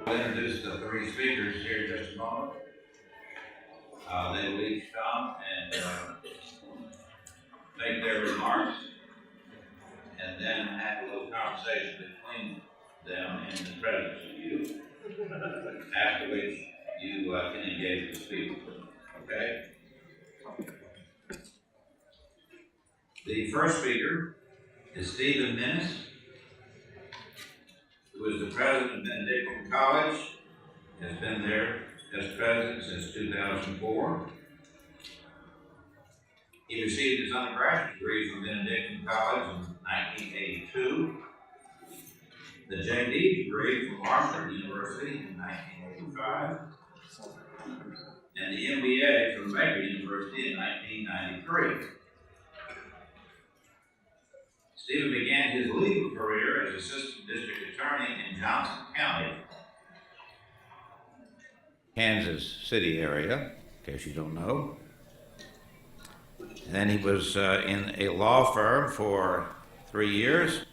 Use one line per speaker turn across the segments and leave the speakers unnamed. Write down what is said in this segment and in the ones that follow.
I'll introduce the three speakers here in just a moment. They will each come and make their remarks, and then have a little conversation between them in the presence of you, after which you can engage the speaker. Okay? The first speaker is Stephen Minnis, who is the president of Benedictine College, has been there as president since 2004. He received his undergraduate degree from Benedictine College in 1982, the JD degree from Harvard University in 1985, and the MBA from Baker University in 1993. Stephen began his legal career as assistant district attorney in Johnson County, Kansas City area, in case you don't know. And then he was in a law firm for 3 years.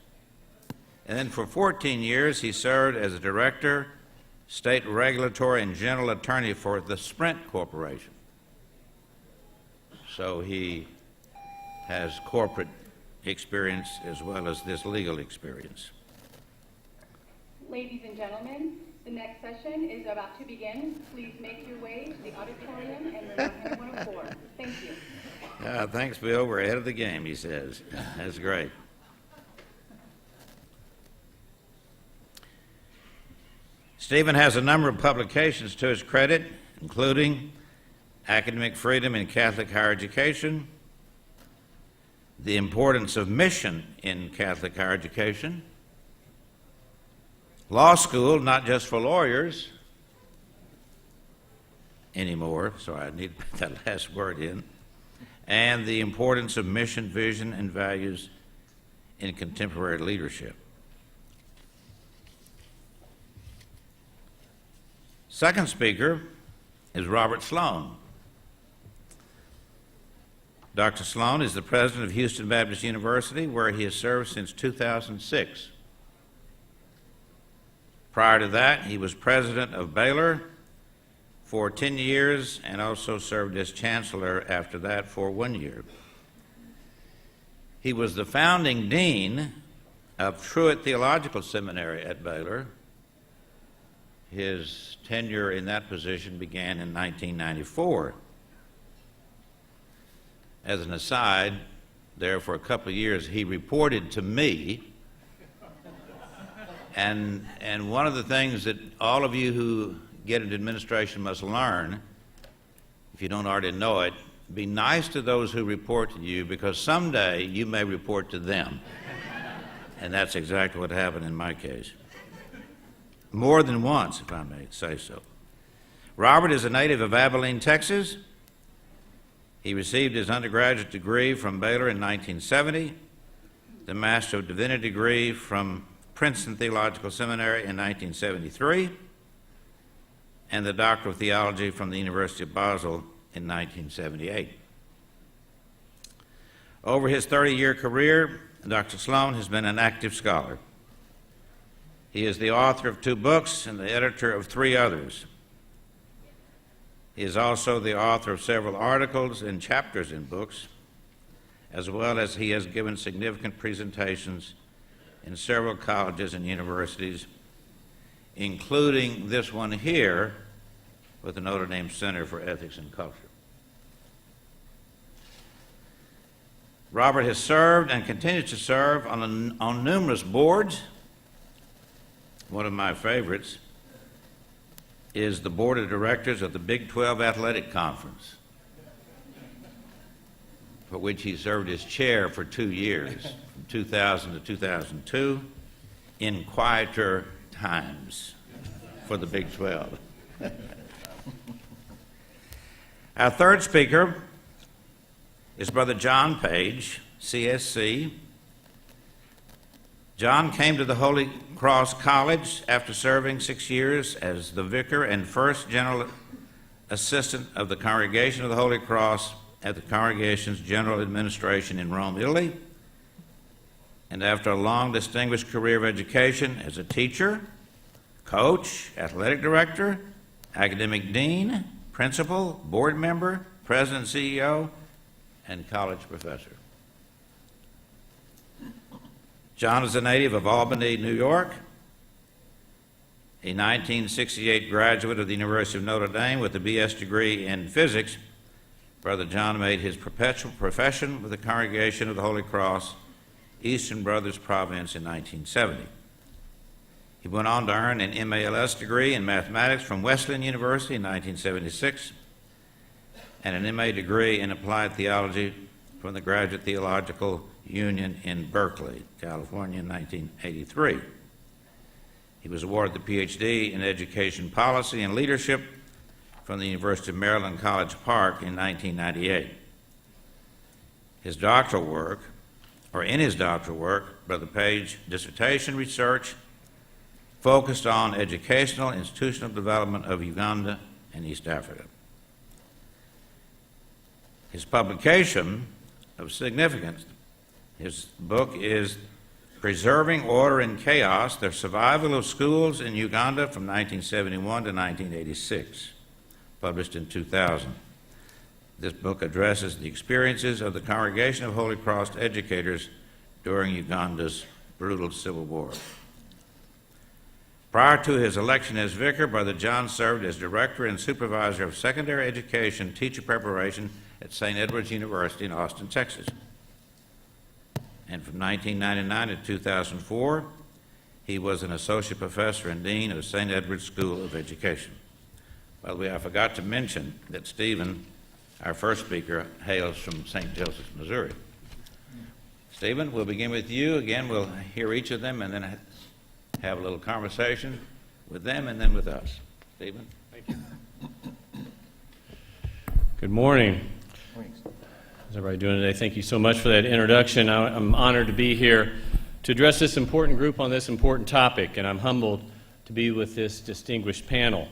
And then for 14 years, he served as a director, state regulatory and general attorney for the Sprint Corporation. So he has corporate experience as well as this legal experience.
Ladies and gentlemen, the next session is about to begin. Please make your way to the auditorium and room 104. Thank you.
Thanks, Bill. We're ahead of the game, he says. That's great. Stephen has a number of publications to his credit, including Academic Freedom in Catholic Higher Education, The Importance of Mission in Catholic Higher Education, Law School, Not Just for Lawyers anymore, so I need to put that last word in, and The Importance of Mission, Vision, and Values in Contemporary Leadership. Second speaker is Robert Sloan. Dr. Sloan is the president of Houston Baptist University, where he has served since 2006. Prior to that, he was president of Baylor for 10 years and also served as chancellor after that for 1 year. He was the founding dean of Truett Theological Seminary at Baylor. His tenure in that position began in 1994. As an aside, there for a couple of years, he reported to me. And one of the things that all of you who get into administration must learn, if you don't already know it, be nice to those who report to you, because someday you may report to them. And that's exactly what happened in my case. More than once, if I may say so. Robert is a native of Abilene, Texas. He received his undergraduate degree from Baylor in 1970, the Master of Divinity degree from Princeton Theological Seminary in 1973, and the Doctor of Theology from the University of Basel in 1978. Over his 30-year career, Dr. Sloan has been an active scholar. He is the author of 2 books and the editor of 3 others. He is also the author of several articles and chapters in books, as well as he has given significant presentations in several colleges and universities, including this one here with the Notre Dame Center for Ethics and Culture. Robert has served and continues to serve on numerous boards. One of my favorites is the board of directors of the Big 12 Athletic Conference, for which he served as chair for 2 years, from 2000 to 2002, in quieter times for the Big 12. Our third speaker is Brother John Paige, CSC. John came to the Holy Cross College after serving 6 years as the vicar and first general assistant of the Congregation of the Holy Cross at the congregation's general administration in Rome, Italy. And after a long, distinguished career of education as a teacher, coach, athletic director, academic dean, principal, board member, president, CEO, and college professor. John is a native of Albany, New York, a 1968 graduate of the University of Notre Dame with a BS degree in physics. Brother John made his perpetual profession with the Congregation of the Holy Cross, Eastern Brothers Province in 1970. He went on to earn an MALS degree in mathematics from Wesleyan University in 1976 and an MA degree in applied theology from the Graduate Theological Union in Berkeley, California in 1983. He was awarded the PhD in Education Policy and Leadership from the University of Maryland, College Park in 1998. In his doctoral work, Brother Paige dissertation research focused on educational institutional development of Uganda and East Africa. His publication of significance, his book is Preserving Order in Chaos, The Survival of Schools in Uganda from 1971 to 1986, published in 2000. This book addresses the experiences of the Congregation of Holy Cross educators during Uganda's brutal civil war. Prior to his election as vicar, Brother John served as director and supervisor of secondary education teacher preparation at St. Edward's University in Austin, Texas. And from 1999 to 2004, he was an associate professor and dean of St. Edward's School of Education. By the way, I forgot to mention that Stephen, our first speaker, hails from St. Joseph's, Missouri. Stephen, we'll begin with you. Again, we'll hear each of them and then have a little conversation with them and then with us. Stephen?
Thank you. Good morning. How's everybody doing today? Thank you so much for that introduction. I'm honored to be here to address this important group on this important topic, and I'm humbled to be with this distinguished panel.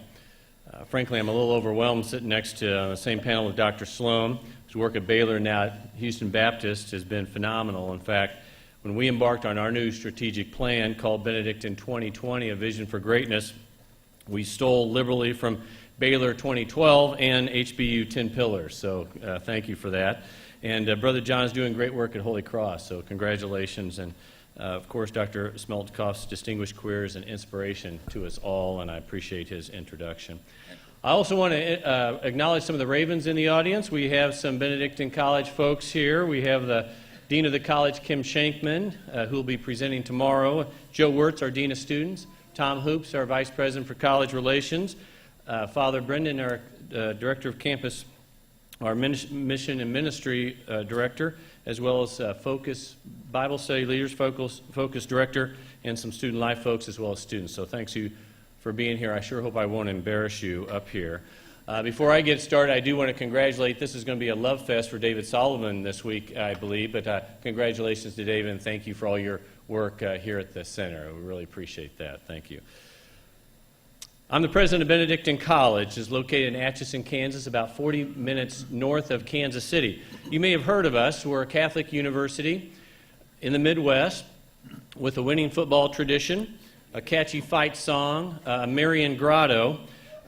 Frankly, I'm a little overwhelmed sitting next to the same panel with Dr. Sloan, whose work at Baylor and now at Houston Baptist has been phenomenal. In fact, when we embarked on our new strategic plan called Benedictine 2020, A Vision for Greatness, we stole liberally from Baylor 2012 and HBU 10 Pillars. So thank you for that. And Brother John is doing great work at Holy Cross, so congratulations. And of course, Dr. Smeltkoff's distinguished career is an inspiration to us all, and I appreciate his introduction. I also want to acknowledge some of the Ravens in the audience. We have some Benedictine College folks here. We have the Dean of the College, Kim Shankman, who will be presenting tomorrow. Joe Wirtz, our Dean of Students. Tom Hoops, our Vice President for College Relations. Father Brendan, our Director of Campus, our Mission and Ministry Director, as well as Focus Bible Study Leaders, Focus Director, and some Student Life folks as well as students. So thanks you for being here. I sure hope I won't embarrass you up here. Before I get started, I do want to congratulate. This is going to be a love fest for David Solomon this week, I believe, but congratulations to David, and thank you for all your work here at the center. We really appreciate that. Thank you. I'm the president of Benedictine College. It's located in Atchison, Kansas, about 40 minutes north of Kansas City. You may have heard of us. We're a Catholic university in the Midwest with a winning football tradition, a catchy fight song, a Marian grotto,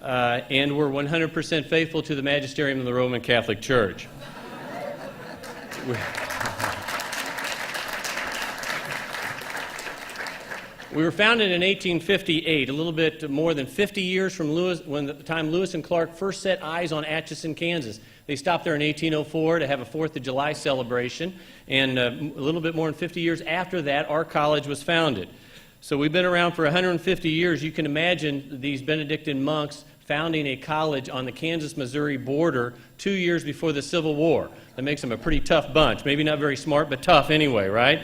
and we're 100% faithful to the magisterium of the Roman Catholic Church. We were founded in 1858, a little bit more than 50 years from the time Lewis and Clark first set eyes on Atchison, Kansas. They stopped there in 1804 to have a 4th of July celebration, and a little bit more than 50 years after that, our college was founded. So we've been around for 150 years. You can imagine these Benedictine monks founding a college on the Kansas-Missouri border 2 years before the Civil War. That makes them a pretty tough bunch. Maybe not very smart, but tough anyway, right?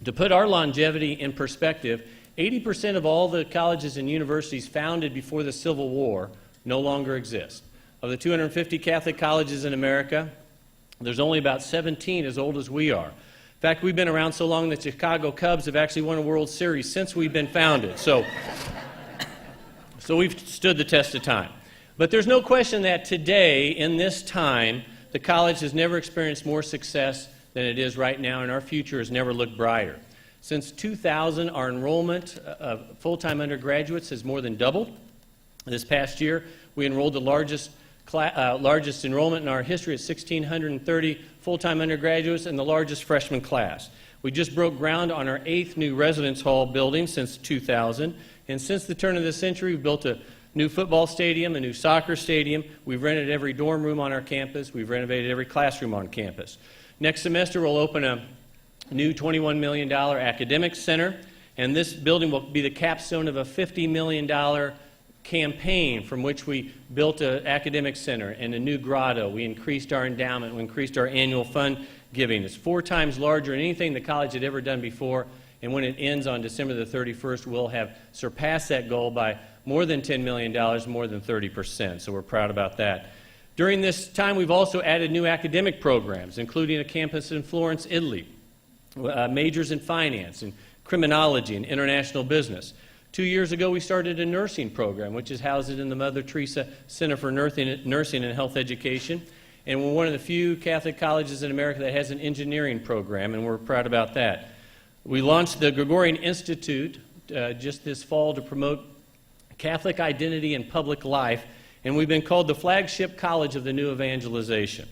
To put our longevity in perspective, 80% of all the colleges and universities founded before the Civil War no longer exist. Of the 250 Catholic colleges in America, there's only about 17 as old as we are. In fact, we've been around so long that the Chicago Cubs have actually won a World Series since we've been founded. So we've stood the test of time. But there's no question that today, in this time, the college has never experienced more success than it is right now, and our future has never looked brighter. Since 2000, our enrollment of full-time undergraduates has more than doubled. This past year, we enrolled the largest enrollment in our history at 1,630 full-time undergraduates and the largest freshman class. We just broke ground on our 8th new residence hall building since 2000, and since the turn of the century, we've built a new football stadium, a new soccer stadium. We've rented every dorm room on our campus. We've renovated every classroom on campus. Next semester, we'll open a new $21 million academic center, and this building will be the capstone of a $50 million campaign from which we built an academic center and a new grotto. We increased our endowment. We increased our annual fund giving. It's 4 times larger than anything the college had ever done before, and when it ends on December the 31st, we'll have surpassed that goal by more than $10 million, more than 30%, so we're proud about that. During this time, we've also added new academic programs, including a campus in Florence, Italy, majors in finance and criminology and international business. 2 years ago, we started a nursing program, which is housed in the Mother Teresa Center for Nursing and Health Education, and we're one of the few Catholic colleges in America that has an engineering program, and we're proud about that. We launched the Gregorian Institute just this fall to promote Catholic identity and public life, and we've been called the Flagship College of the New Evangelization.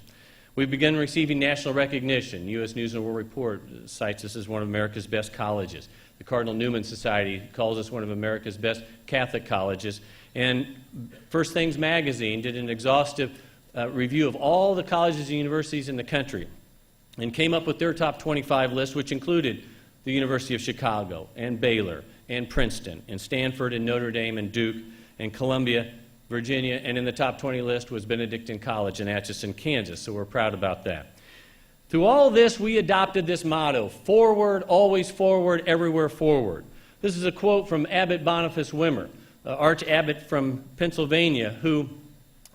We've begun receiving national recognition. U.S. News & World Report cites us as one of America's best colleges. The Cardinal Newman Society calls us one of America's best Catholic colleges. And First Things Magazine did an exhaustive review of all the colleges and universities in the country and came up with their top 25 list, which included the University of Chicago and Baylor and Princeton and Stanford and Notre Dame and Duke and Columbia, Virginia, and in the top 20 list was Benedictine College in Atchison, Kansas, so we're proud about that. Through all this, we adopted this motto, forward, always forward, everywhere forward. This is a quote from Abbot Boniface Wimmer, Arch-Abbot from Pennsylvania, who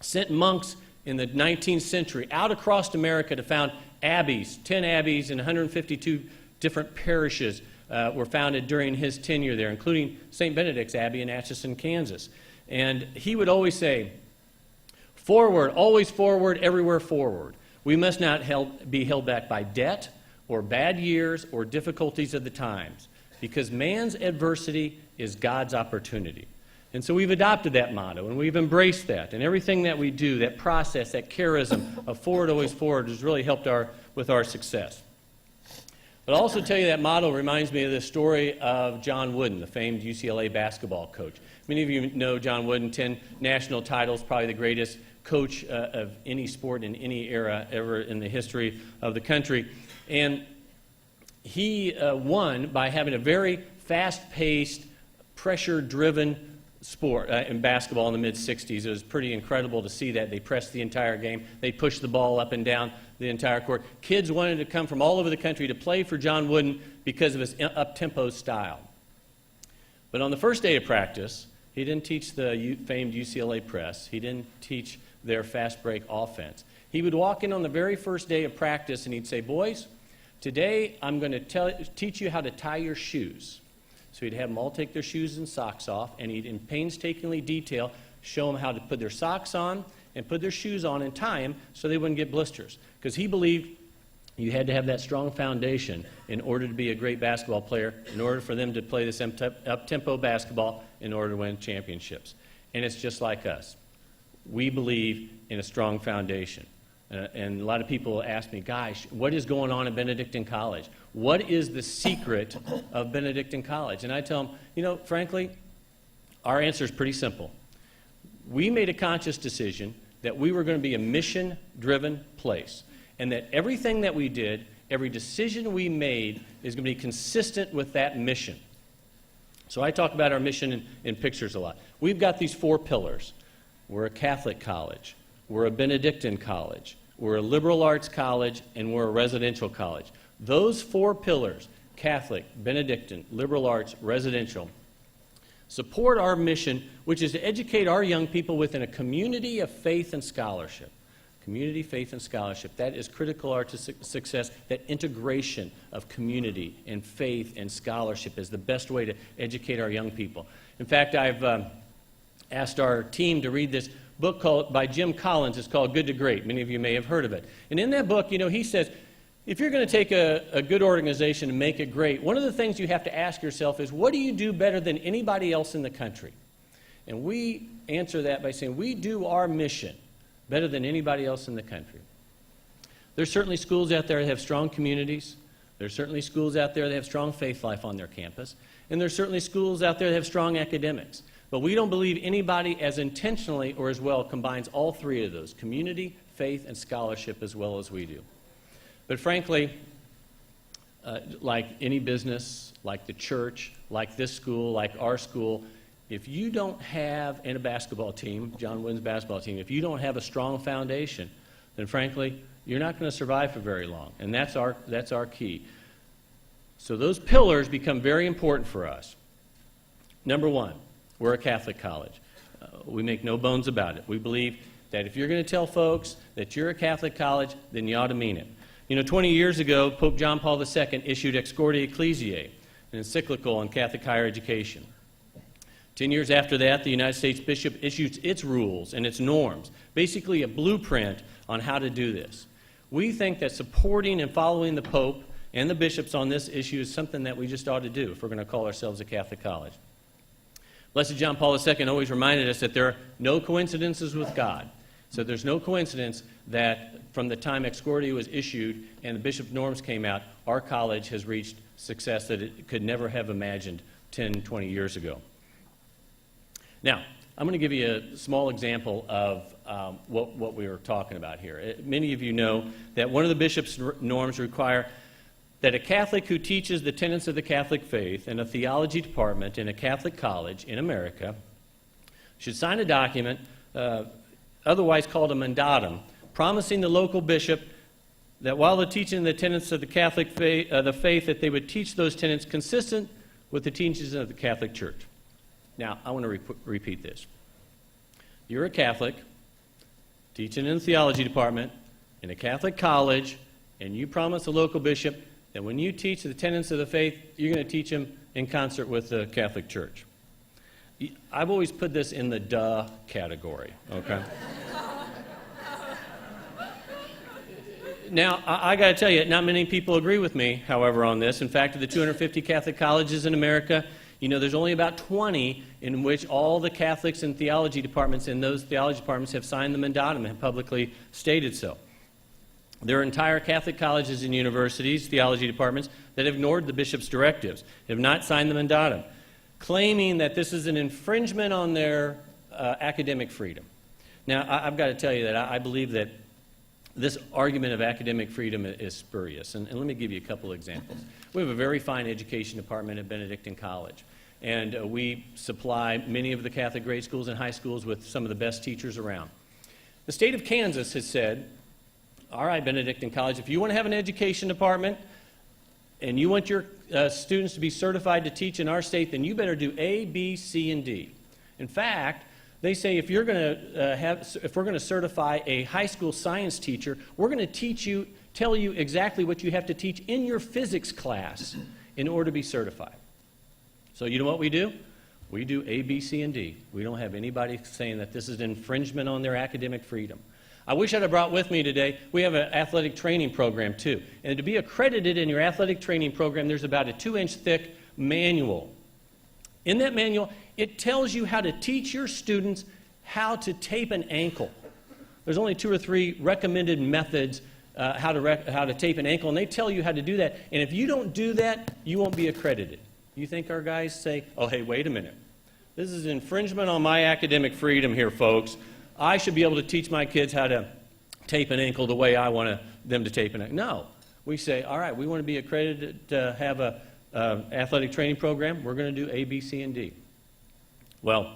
sent monks in the 19th century out across America to found abbeys. 10 abbeys and 152 different parishes were founded during his tenure there, including St. Benedict's Abbey in Atchison, Kansas. And he would always say, forward, always forward, everywhere forward. We must not be held back by debt or bad years or difficulties of the times, because man's adversity is God's opportunity. And so we've adopted that motto, and we've embraced that. And everything that we do, that process, that charism of forward, always forward, has really helped with our success. But I'll also tell you that motto reminds me of the story of John Wooden, the famed UCLA basketball coach. Many of you know John Wooden, 10 national titles, probably the greatest coach of any sport in any era ever in the history of the country. And he won by having a very fast-paced, pressure-driven sport in basketball in the mid-'60s. It was pretty incredible to see that. They pressed the entire game. They pushed the ball up and down the entire court. Kids wanted to come from all over the country to play for John Wooden because of his up-tempo style. But on the first day of practice, he didn't teach the famed UCLA press. He didn't teach their fast break offense. He would walk in on the very first day of practice and he'd say, boys, today I'm going to teach you how to tie your shoes. So he'd have them all take their shoes and socks off, and he'd in painstakingly detail show them how to put their socks on and put their shoes on and tie them so they wouldn't get blisters. Because he believed you had to have that strong foundation in order to be a great basketball player, in order for them to play this up-tempo basketball, in order to win championships. And it's just like us. We believe in a strong foundation. And a lot of people ask me, gosh, what is going on at Benedictine College? What is the secret of Benedictine College? And I tell them, frankly, our answer is pretty simple. We made a conscious decision that we were going to be a mission-driven place, and that everything that we did, every decision we made, is going to be consistent with that mission. So I talk about our mission in pictures a lot. We've got these 4 pillars. We're a Catholic college. We're a Benedictine college, we're a liberal arts college, and we're a residential college. Those 4 pillars, Catholic, Benedictine, liberal arts, residential, support our mission, which is to educate our young people within a community of faith and scholarship. Community, faith, and scholarship. That is critical to success. That integration of community and faith and scholarship is the best way to educate our young people. In fact, I've asked our team to read this book by Jim Collins. It's called Good to Great. Many of you may have heard of it. And in that book, he says, if you're going to take a good organization and make it great, one of the things you have to ask yourself is, what do you do better than anybody else in the country? And we answer that by saying, we do our mission better than anybody else in the country. There's certainly schools out there that have strong communities. There's certainly schools out there that have strong faith life on their campus. And there's certainly schools out there that have strong academics. But we don't believe anybody as intentionally or as well combines all three of those, community, faith, and scholarship, as well as we do. But frankly, like any business, like the church, like this school, like our school, if you don't have, and a basketball team, John Wooden's basketball team, if you don't have a strong foundation, then frankly, you're not going to survive for very long. And that's our key. So those pillars become very important for us. Number one, we're a Catholic college. We make no bones about it. We believe that if you're going to tell folks that you're a Catholic college, then you ought to mean it. 20 years ago, Pope John Paul II issued Excordia Ecclesiae, an encyclical on Catholic higher education. 10 years after that, the United States Bishop issued its rules and its norms, basically a blueprint on how to do this. We think that supporting and following the Pope and the bishops on this issue is something that we just ought to do if we're going to call ourselves a Catholic college. Blessed John Paul II always reminded us that there are no coincidences with God. So there's no coincidence that from the time Excordia was issued and the bishop norms came out, our college has reached success that it could never have imagined 10, 20 years ago. Now, I'm going to give you a small example of what we were talking about here. Many of you know that one of the bishop's norms require that a Catholic who teaches the tenets of the Catholic faith in a theology department in a Catholic college in America should sign a document, otherwise called a mandatum, promising the local bishop that while they're teaching the tenets of the Catholic faith, that they would teach those tenets consistent with the teachings of the Catholic Church. Now, I want to repeat this. You're a Catholic, teaching in the theology department in a Catholic college, and you promise the local bishop that when you teach the tenets of the faith, you're going to teach them in concert with the Catholic Church. I've always put this in the duh category, okay? Now, I got to tell you, not many people agree with me, however, on this. In fact, of the 250 Catholic colleges in America, there's only about 20 in which all the Catholics in theology departments in those theology departments have signed the mandatum and have publicly stated so. There are entire Catholic colleges and universities, theology departments, that have ignored the bishop's directives, have not signed the mandatum, claiming that this is an infringement on their academic freedom. Now, I've got to tell you that I believe that this argument of academic freedom is spurious, and let me give you a couple of examples. We have a very fine education department at Benedictine College, and we supply many of the Catholic grade schools and high schools with some of the best teachers around. The state of Kansas has said, all right, Benedictine College, if you want to have an education department and you want your students to be certified to teach in our state, then you better do A, B, C, and D. In fact, they say if we're going to certify a high school science teacher, we're going to tell you exactly what you have to teach in your physics class in order to be certified. So you know what we do? We do A, B, C, and D. We don't have anybody saying that this is an infringement on their academic freedom. I wish I'd have brought with me today, we have an athletic training program too. And to be accredited in your athletic training program, there's about a 2-inch thick manual. In that manual, it tells you how to teach your students how to tape an ankle. There's only 2 or 3 recommended methods how to tape an ankle, and they tell you how to do that. And if you don't do that, you won't be accredited. You think our guys say, oh, hey, wait a minute. This is infringement on my academic freedom here, folks. I should be able to teach my kids how to tape an ankle the way I want them to tape an ankle. No. We say, all right, we want to be accredited to have an athletic training program. We're going to do A, B, C, and D. Well,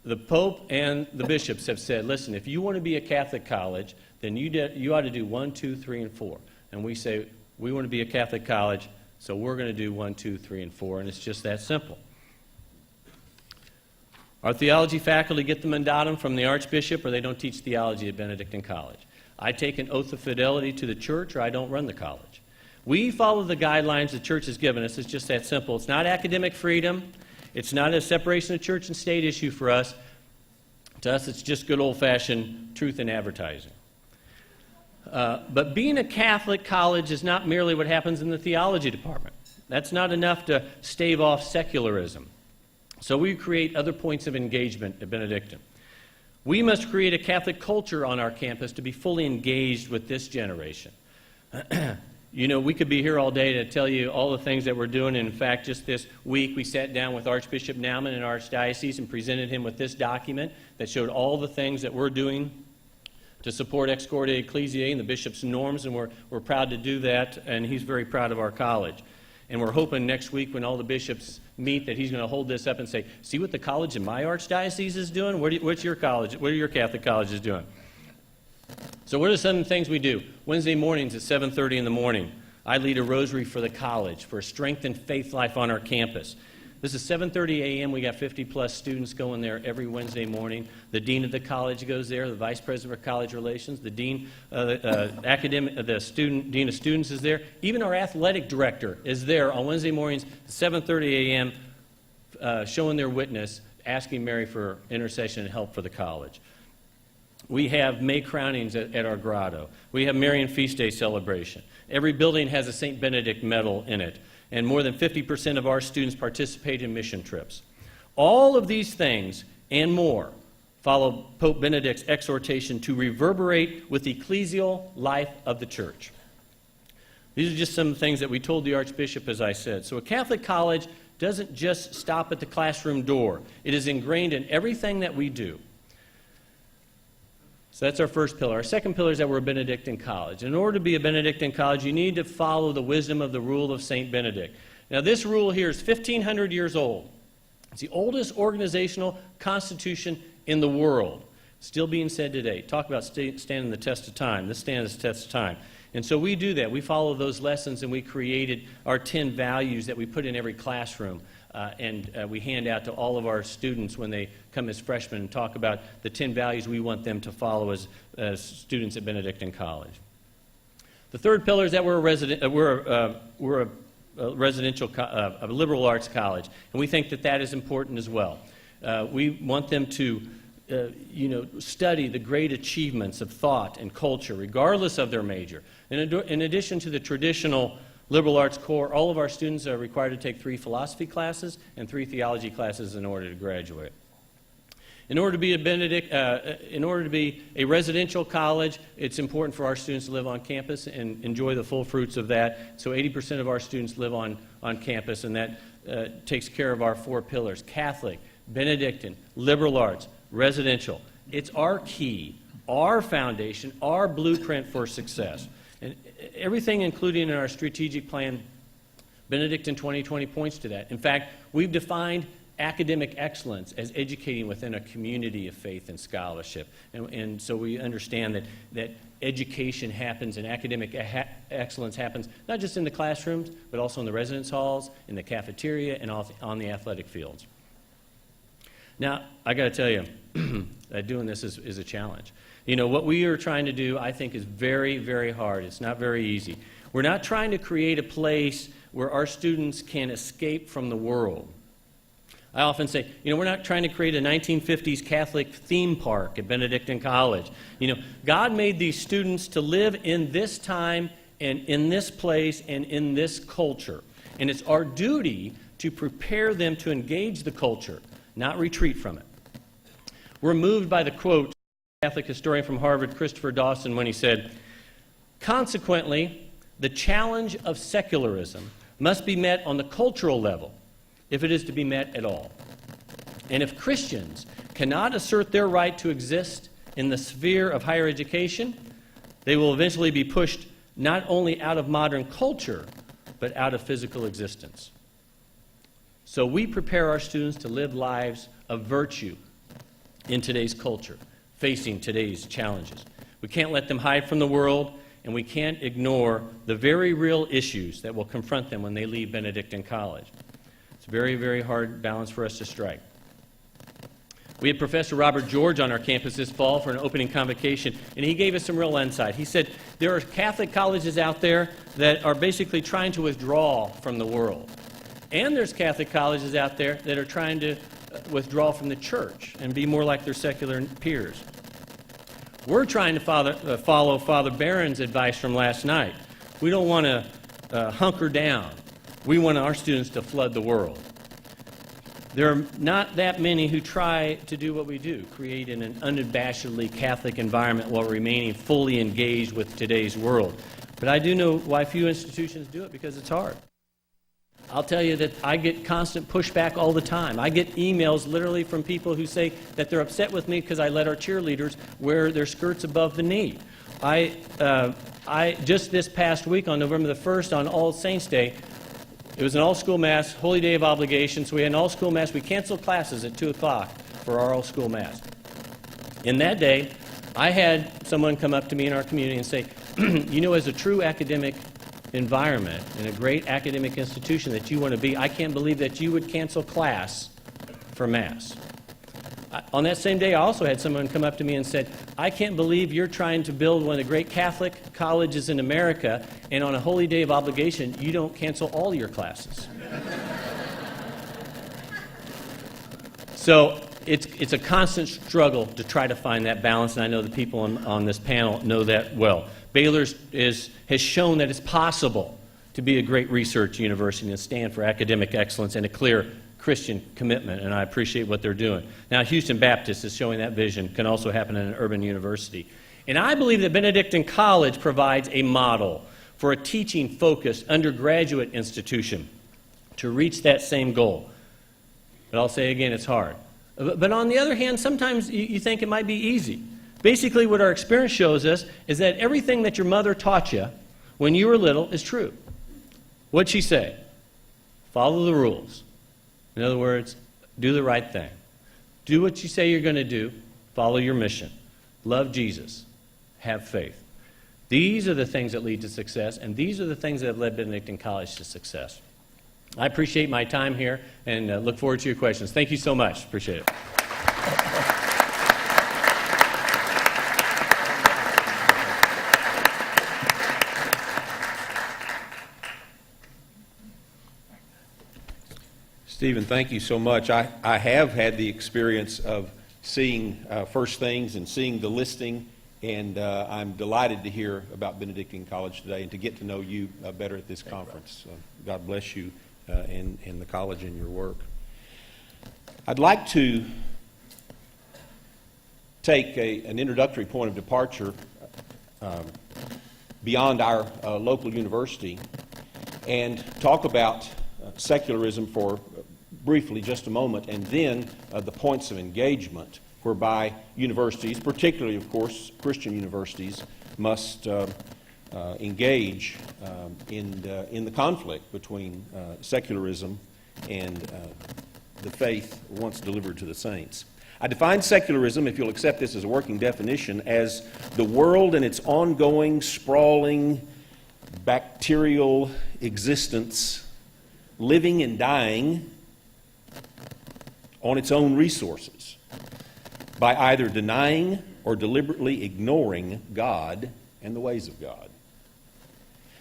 the Pope and the bishops have said, listen, if you want to be a Catholic college, then you ought to do 1, 2, 3, and 4. And we say, we want to be a Catholic college, so we're going to do 1, 2, 3, and 4, and it's just that simple. Our theology faculty get the mandatum from the Archbishop, or they don't teach theology at Benedictine College. I take an oath of fidelity to the church, or I don't run the college. We follow the guidelines the church has given us. It's just that simple. It's not academic freedom. It's not a separation of church and state issue for us. To us, it's just good old-fashioned truth in advertising. But being a Catholic college is not merely what happens in the theology department. That's not enough to stave off secularism. So we create other points of engagement at Benedictine. We must create a Catholic culture on our campus to be fully engaged with this generation. You know, we could be here all day to tell you all the things that we're doing. In fact, just this week, we sat down with Archbishop Naumann in our archdiocese and presented him with this document that showed all the things that we're doing to support Ex Corde Ecclesiae and the bishop's norms, and we're proud to do that, and he's very proud of our college. And we're hoping next week when all the bishops meet that he's going to hold this up and say, see what the college in my archdiocese is doing? What's your college? What are your Catholic colleges doing? So what are some things we do? Wednesday mornings at 7:30 in the morning, I lead a rosary for the college for a strengthened faith life on our campus. This is 7:30 a.m. We got 50-plus students going there every Wednesday morning. The dean of the college goes there, the vice president of college relations, the dean, dean of students is there. Even our athletic director is there on Wednesday mornings, 7:30 a.m., showing their witness, asking Mary for intercession and help for the college. We have May crownings at our grotto. We have Marian Feast Day celebration. Every building has a St. Benedict medal in it, and more than 50% of our students participate in mission trips. All of these things and more follow Pope Benedict's exhortation to reverberate with the ecclesial life of the church. These are just some things that we told the Archbishop, as I said. So a Catholic college doesn't just stop at the classroom door. It is ingrained in everything that we do. So that's our first pillar. Our second pillar is that we're a Benedictine college. In order to be a Benedictine college, you need to follow the wisdom of the rule of St. Benedict. Now, this rule here is 1,500 years old. It's the oldest organizational constitution in the world. Still being said today. Talk about standing the test of time. This stands the test of time. And so we do that. We follow those lessons, and we created our 10 values that we put in every classroom. And we hand out to all of our students when they come as freshmen and talk about the 10 values we want them to follow as students at Benedictine College. The third pillar is that we're a residential, a liberal arts college, and we think that that is important as well. We want them to study the great achievements of thought and culture, regardless of their major. In addition to the traditional liberal arts core, all of our students are required to take 3 philosophy classes and 3 theology classes in order to graduate. In order to be a residential college, it's important for our students to live on campus and enjoy the full fruits of that. So 80% of our students live on campus, and that takes care of our 4 pillars: Catholic, Benedictine, liberal arts, residential. It's our key, our foundation, our blueprint for success. And everything included in our strategic plan, Benedictine 2020, points to that. In fact, we've defined academic excellence as educating within a community of faith and scholarship. And so we understand that education happens and academic excellence happens not just in the classrooms, but also in the residence halls, in the cafeteria, and on the athletic fields. Now, I got to tell you, that doing this is a challenge. You know, what we are trying to do, I think, is very, very hard. It's not very easy. We're not trying to create a place where our students can escape from the world. I often say, we're not trying to create a 1950s Catholic theme park at Benedictine College. God made these students to live in this time and in this place and in this culture. And it's our duty to prepare them to engage the culture, not retreat from it. We're moved by the quote Catholic historian from Harvard, Christopher Dawson, when he said, "Consequently, the challenge of secularism must be met on the cultural level if it is to be met at all. And if Christians cannot assert their right to exist in the sphere of higher education, they will eventually be pushed not only out of modern culture, but out of physical existence." So we prepare our students to live lives of virtue in today's culture, facing today's challenges. We can't let them hide from the world, and we can't ignore the very real issues that will confront them when they leave Benedictine College. It's a very, very hard balance for us to strike. We had Professor Robert George on our campus this fall for an opening convocation, and he gave us some real insight. He said there are Catholic colleges out there that are basically trying to withdraw from the world. And there's Catholic colleges out there that are trying to withdraw from the church and be more like their secular peers. We're trying to follow Father Barron's advice from last night. We don't want to hunker down. We want our students to flood the world. There are not that many who try to do what we do, create an unabashedly Catholic environment while remaining fully engaged with today's world. But I do know why few institutions do it, because it's hard. I'll tell you that I get constant pushback all the time. I get emails literally from people who say that they're upset with me because I let our cheerleaders wear their skirts above the knee. I just this past week on November the 1st on All Saints Day, it was an all-school mass, holy day of obligation, so we had an all-school mass. We canceled classes at 2 o'clock for our all-school mass. In that day, I had someone come up to me in our community and say, you know, as a true academic environment, in a great academic institution that you want to be, I can't believe that you would cancel class for mass. On that same day, I also had someone come up to me and said, I can't believe you're trying to build one of the great Catholic colleges in America, and on a holy day of obligation, you don't cancel all your classes. So it's a constant struggle to try to find that balance, and I know the people on this panel know that well. Baylor has shown that it's possible to be a great research university and stand for academic excellence and a clear Christian commitment, and I appreciate what they're doing. Now, Houston Baptist is showing that vision can also happen in an urban university. And I believe that Benedictine College provides a model for a teaching-focused undergraduate institution to reach that same goal. But I'll say again, it's hard. But on the other hand, sometimes you think it might be easy. Basically, what our experience shows us is that everything that your mother taught you when you were little is true. What'd she say? Follow the rules. In other words, do the right thing. Do what you say you're going to do. Follow your mission. Love Jesus. Have faith. These are the things that lead to success, and these are the things that have led Benedictine College to success. I appreciate my time here and look forward to your questions. Thank you so much. Appreciate it.
Stephen, thank you so much. I have had the experience of seeing First Things and seeing the listing, and I'm delighted to hear about Benedictine College today and to get to know you better at this conference. God bless you and the college and your work. I'd like to take an introductory point of departure beyond our local university and talk about secularism for briefly just a moment, and then the points of engagement whereby universities, particularly, of course, Christian universities, must engage in the conflict between secularism and the faith once delivered to the saints. I define secularism, if you'll accept this as a working definition, as the world and its ongoing, sprawling, bacterial existence, living and dying on its own resources by either denying or deliberately ignoring God and the ways of God.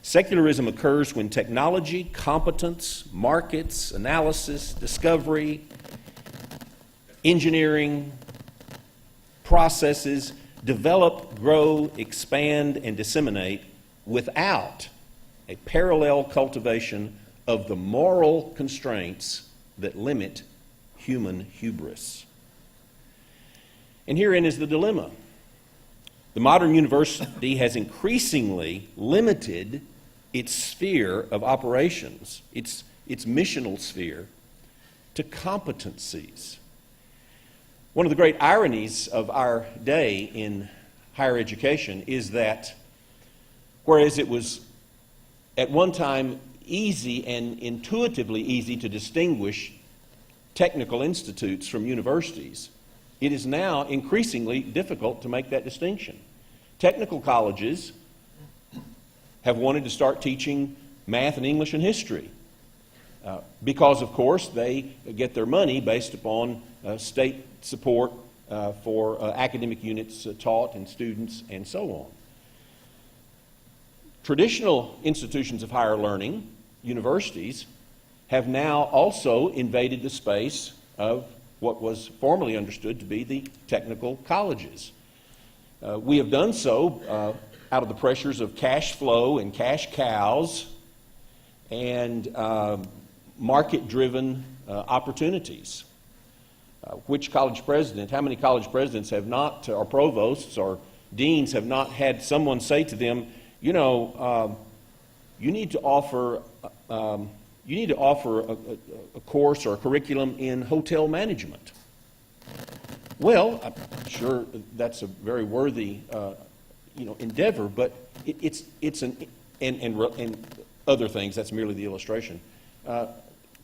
Secularism occurs when technology, competence, markets, analysis, discovery, engineering, processes develop, grow, expand, and disseminate without a parallel cultivation of the moral constraints that limit human hubris. And herein is the dilemma. The modern university has increasingly limited its sphere of operations, its missional sphere, to competencies. One of the great ironies of our day in higher education is that whereas it was at one time easy and intuitively easy to distinguish technical institutes from universities, it is now increasingly difficult to make that distinction. Technical colleges have wanted to start teaching math and English and history because, of course, they get their money based upon state support for academic units taught and students and so on. Traditional institutions of higher learning, universities, have now also invaded the space of what was formerly understood to be the technical colleges. We have done so out of the pressures of cash flow and cash cows and market-driven opportunities. How many college presidents have not, or provosts or deans have not had someone say to them, you need to offer a course or a curriculum in hotel management. Well, I'm sure that's a very worthy endeavor, but and other things, that's merely the illustration.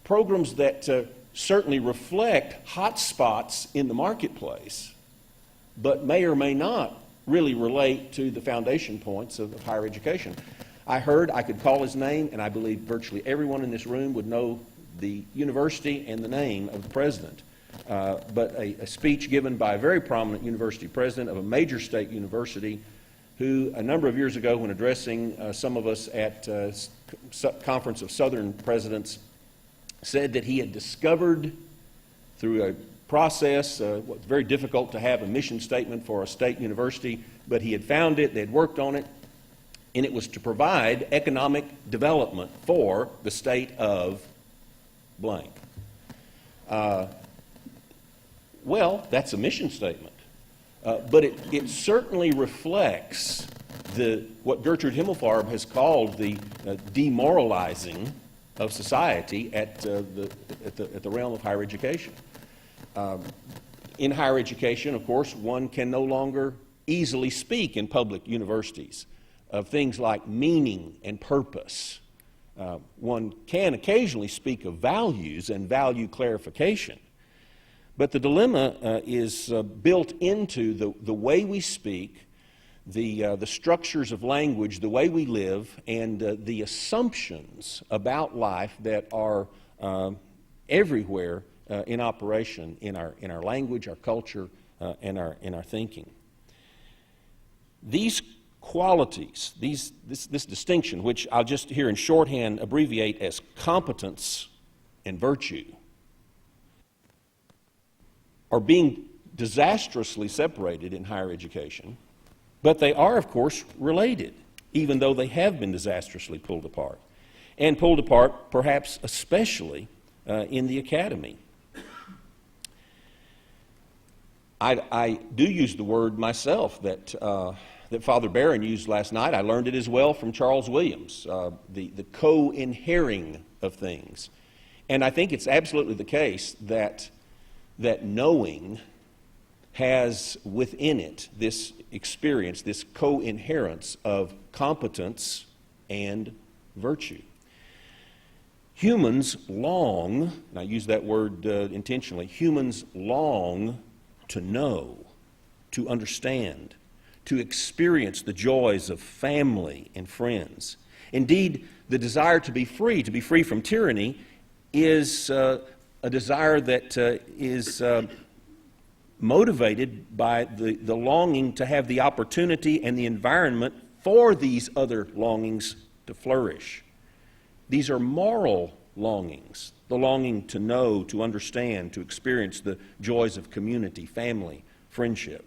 Programs that certainly reflect hot spots in the marketplace, but may or may not really relate to the foundation points of higher education. I heard, I could call his name, and I believe virtually everyone in this room would know the university and the name of the president. But a speech given by a very prominent university president of a major state university who, a number of years ago, when addressing some of us at Conference of Southern Presidents, said that he had discovered through a process, it was very difficult to have a mission statement for a state university, but he had found it, they had worked on it, and it was to provide economic development for the state of blank. Well, that's a mission statement, but it certainly reflects what Gertrude Himmelfarb has called the demoralizing of society at the realm of higher education. In higher education, of course, one can no longer easily speak in public universities of things like meaning and purpose. One can occasionally speak of values and value clarification. But the dilemma is built into the way we speak, the structures of language, the way we live, and the assumptions about life that are everywhere in operation in our language, our culture, and our thinking. These qualities, this distinction, which I'll just here in shorthand abbreviate as competence and virtue, are being disastrously separated in higher education, but they are, of course, related, even though they have been disastrously pulled apart. And pulled apart, perhaps especially, in the academy. I do use the word myself that Father Barron used last night. I learned it as well from Charles Williams, the co-inhering of things. And I think it's absolutely the case that knowing has within it this experience, this co-inherence of competence and virtue. Humans long, and I use that word intentionally, humans long to know, to understand, to experience the joys of family and friends. Indeed, the desire to be free from tyranny, is a desire that is motivated by the longing to have the opportunity and the environment for these other longings to flourish. These are moral longings, the longing to know, to understand, to experience the joys of community, family, friendship,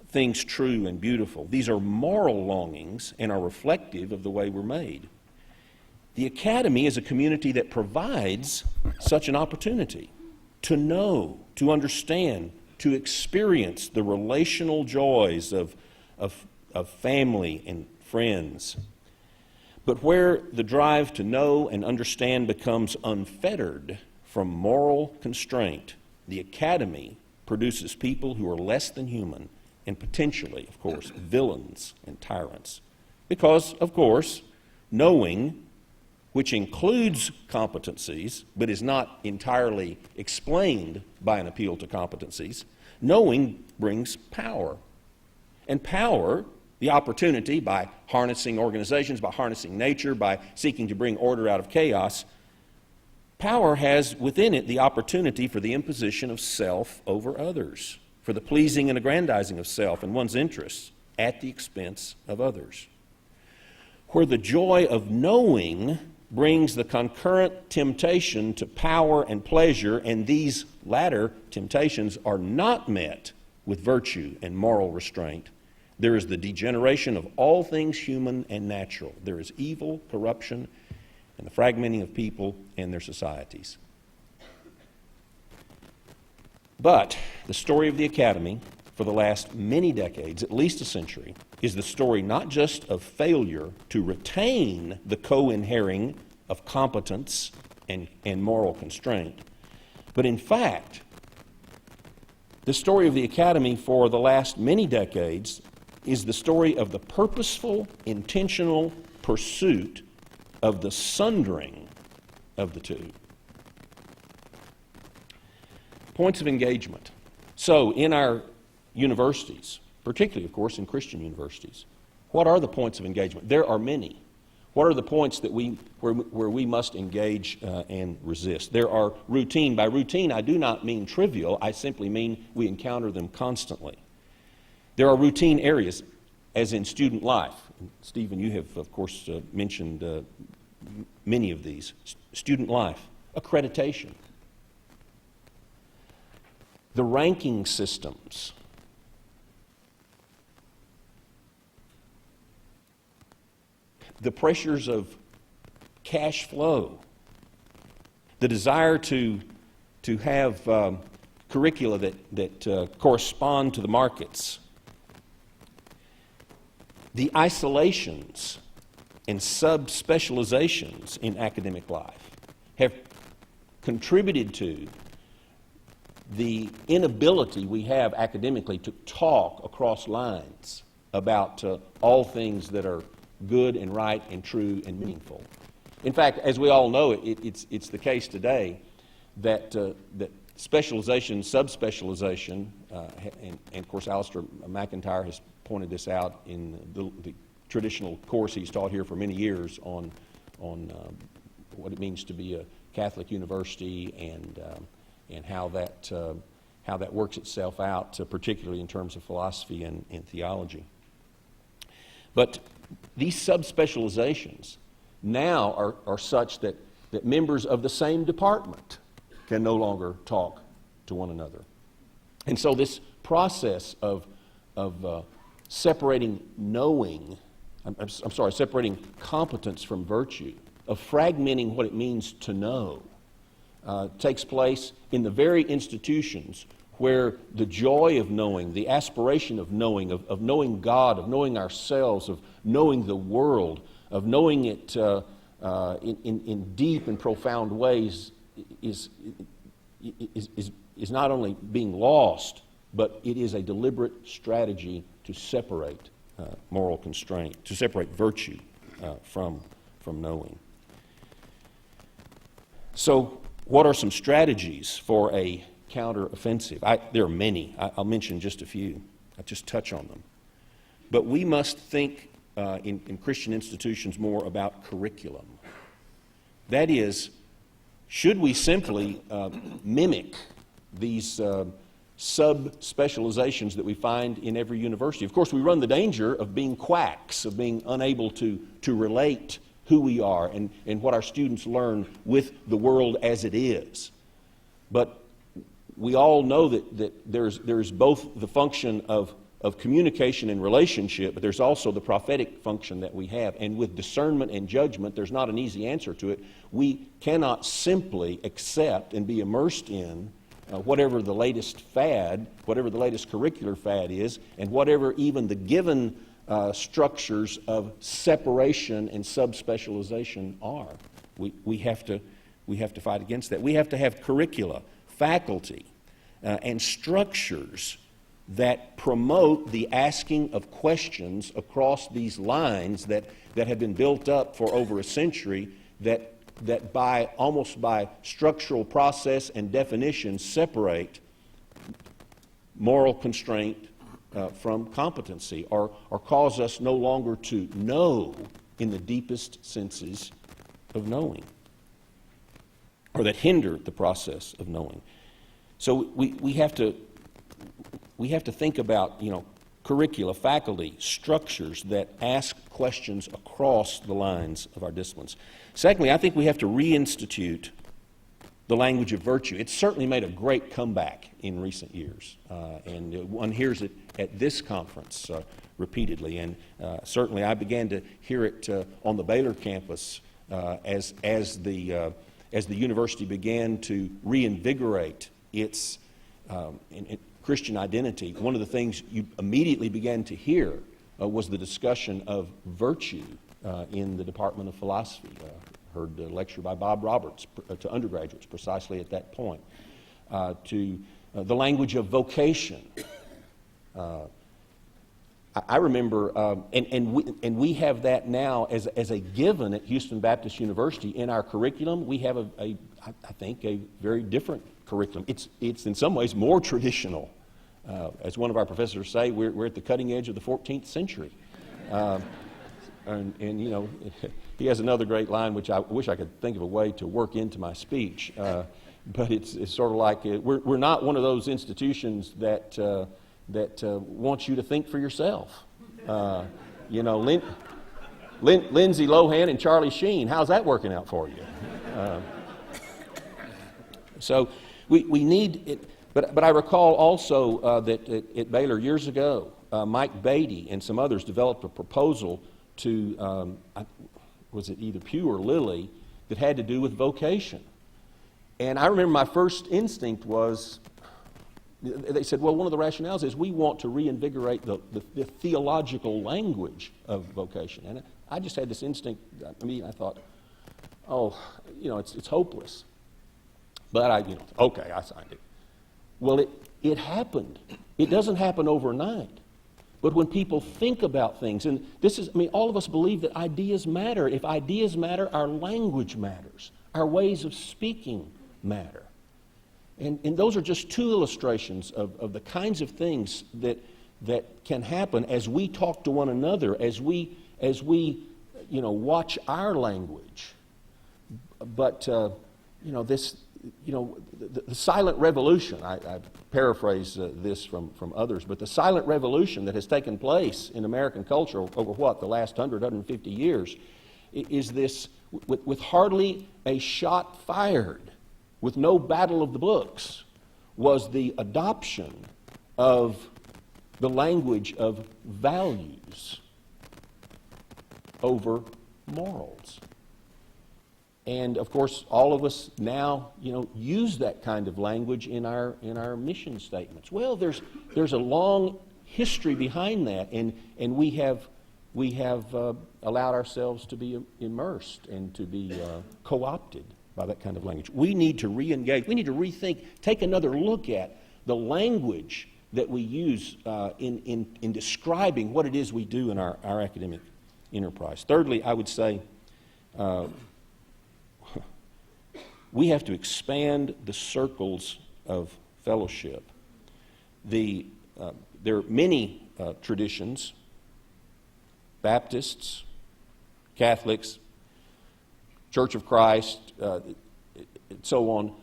things true and beautiful. These are moral longings and are reflective of the way we're made. The academy is a community that provides such an opportunity to know, to understand, to experience the relational joys of family and friends. But where the drive to know and understand becomes unfettered from moral constraint, the academy produces people who are less than human and potentially, of course, villains and tyrants. Because, of course, knowing, which includes competencies but is not entirely explained by an appeal to competencies, knowing brings power. And power, the opportunity by harnessing organizations, by harnessing nature, by seeking to bring order out of chaos, power has within it the opportunity for the imposition of self over others, for the pleasing and aggrandizing of self and one's interests at the expense of others. Where the joy of knowing brings the concurrent temptation to power and pleasure, and these latter temptations are not met with virtue and moral restraint, there is the degeneration of all things human and natural. There is evil, corruption, and the fragmenting of people and their societies. But the story of the Academy for the last many decades, at least a century, is the story not just of failure to retain the co-inhering of competence and moral constraint, but in fact, the story of the Academy for the last many decades is the story of the purposeful, intentional pursuit of the sundering of the two. Points of engagement. So, in our universities, particularly, of course, in Christian universities, what are the points of engagement? There are many. What are the points that where we must engage and resist? There are routine. By routine, I do not mean trivial. I simply mean we encounter them constantly. There are routine areas, as in student life. Stephen, you have, of course, mentioned many of these. Student life, accreditation, the ranking systems, the pressures of cash flow, the desire to have curricula that correspond to the markets, the isolations and subspecializations in academic life have contributed to the inability we have academically to talk across lines about all things that are good and right and true and meaningful. In fact, as we all know, it's the case today that specialization, subspecialization, and of course Alistair McIntyre has pointed this out in the traditional course he's taught here for many years on what it means to be a Catholic university and how that works itself out, particularly in terms of philosophy and theology. But these subspecializations now are such that members of the same department can no longer talk to one another. And so this process of separating separating competence from virtue, of fragmenting what it means to know, takes place in the very institutions where the joy of knowing, the aspiration of knowing God, of knowing ourselves, of knowing the world, of knowing it in deep and profound ways is not only being lost, but it is a deliberate strategy to separate moral constraint, to separate virtue from knowing. So, what are some strategies for a counteroffensive? There are many. I'll mention just a few. I'll just touch on them. But we must think in Christian institutions more about curriculum. That is, should we simply mimic these sub-specializations that we find in every university? Of course, we run the danger of being quacks, of being unable to relate who we are and what our students learn with the world as it is. But we all know that there's both the function of communication and relationship, but there's also the prophetic function that we have. And with discernment and judgment, there's not an easy answer to it. We cannot simply accept and be immersed in whatever the latest fad, whatever the latest curricular fad is, and whatever even the given structures of separation and subspecialization are. We have to fight against that. We have to have curricula, faculty, and structures that promote the asking of questions across these lines that have been built up for over a century, that almost by structural process and definition separate moral constraint from competency, or cause us no longer to know in the deepest senses of knowing, or that hinder the process of knowing. So we have to think about, curricula, faculty, structures that ask questions across the lines of our disciplines. Secondly, I think we have to reinstitute the language of virtue. It's certainly made a great comeback in recent years, and one hears it at this conference repeatedly. And certainly I began to hear it on the Baylor campus as the university began to reinvigorate its Christian identity. One of the things you immediately began to hear was the discussion of virtue in the Department of Philosophy. Heard a lecture by Bob Roberts to undergraduates precisely at that point. To the language of vocation. I remember, and we have that now as a given at Houston Baptist University in our curriculum. We have I think a very different curriculum. It's in some ways more traditional. As one of our professors say, we're at the cutting edge of the 14th century. And you know, he has another great line, which I wish I could think of a way to work into my speech. But it's sort of like we're not one of those institutions that wants you to think for yourself. You know, Lindsay Lohan and Charlie Sheen. How's that working out for you? So we need it. But I recall also that at Baylor years ago, Mike Beatty and some others developed a proposal to, was it either Pew or Lilly, that had to do with vocation. And I remember my first instinct was, they said, well, one of the rationales is we want to reinvigorate the theological language of vocation. And I just had this instinct, I thought, oh, you know, it's hopeless. But okay, I signed it. Well, it happened. It doesn't happen overnight. But when people think about things, and this is, all of us believe that ideas matter. If ideas matter, our language matters. Our ways of speaking matter. And those are just two illustrations of the kinds of things that can happen as we talk to one another, as we watch our language. But, the silent revolution, I paraphrase this from others, but the silent revolution that has taken place in American culture over the last 150 years, is this, with hardly a shot fired, with no battle of the books, was the adoption of the language of values over morals. And of course, all of us now, use that kind of language in our mission statements. Well, there's a long history behind that, and we have allowed ourselves to be immersed and to be co-opted by that kind of language. We need to re-engage. We need to rethink, take another look at the language that we use in describing what it is we do in our academic enterprise. Thirdly, I would say, we have to expand the circles of fellowship. There are many traditions, Baptists, Catholics, Church of Christ, and so on.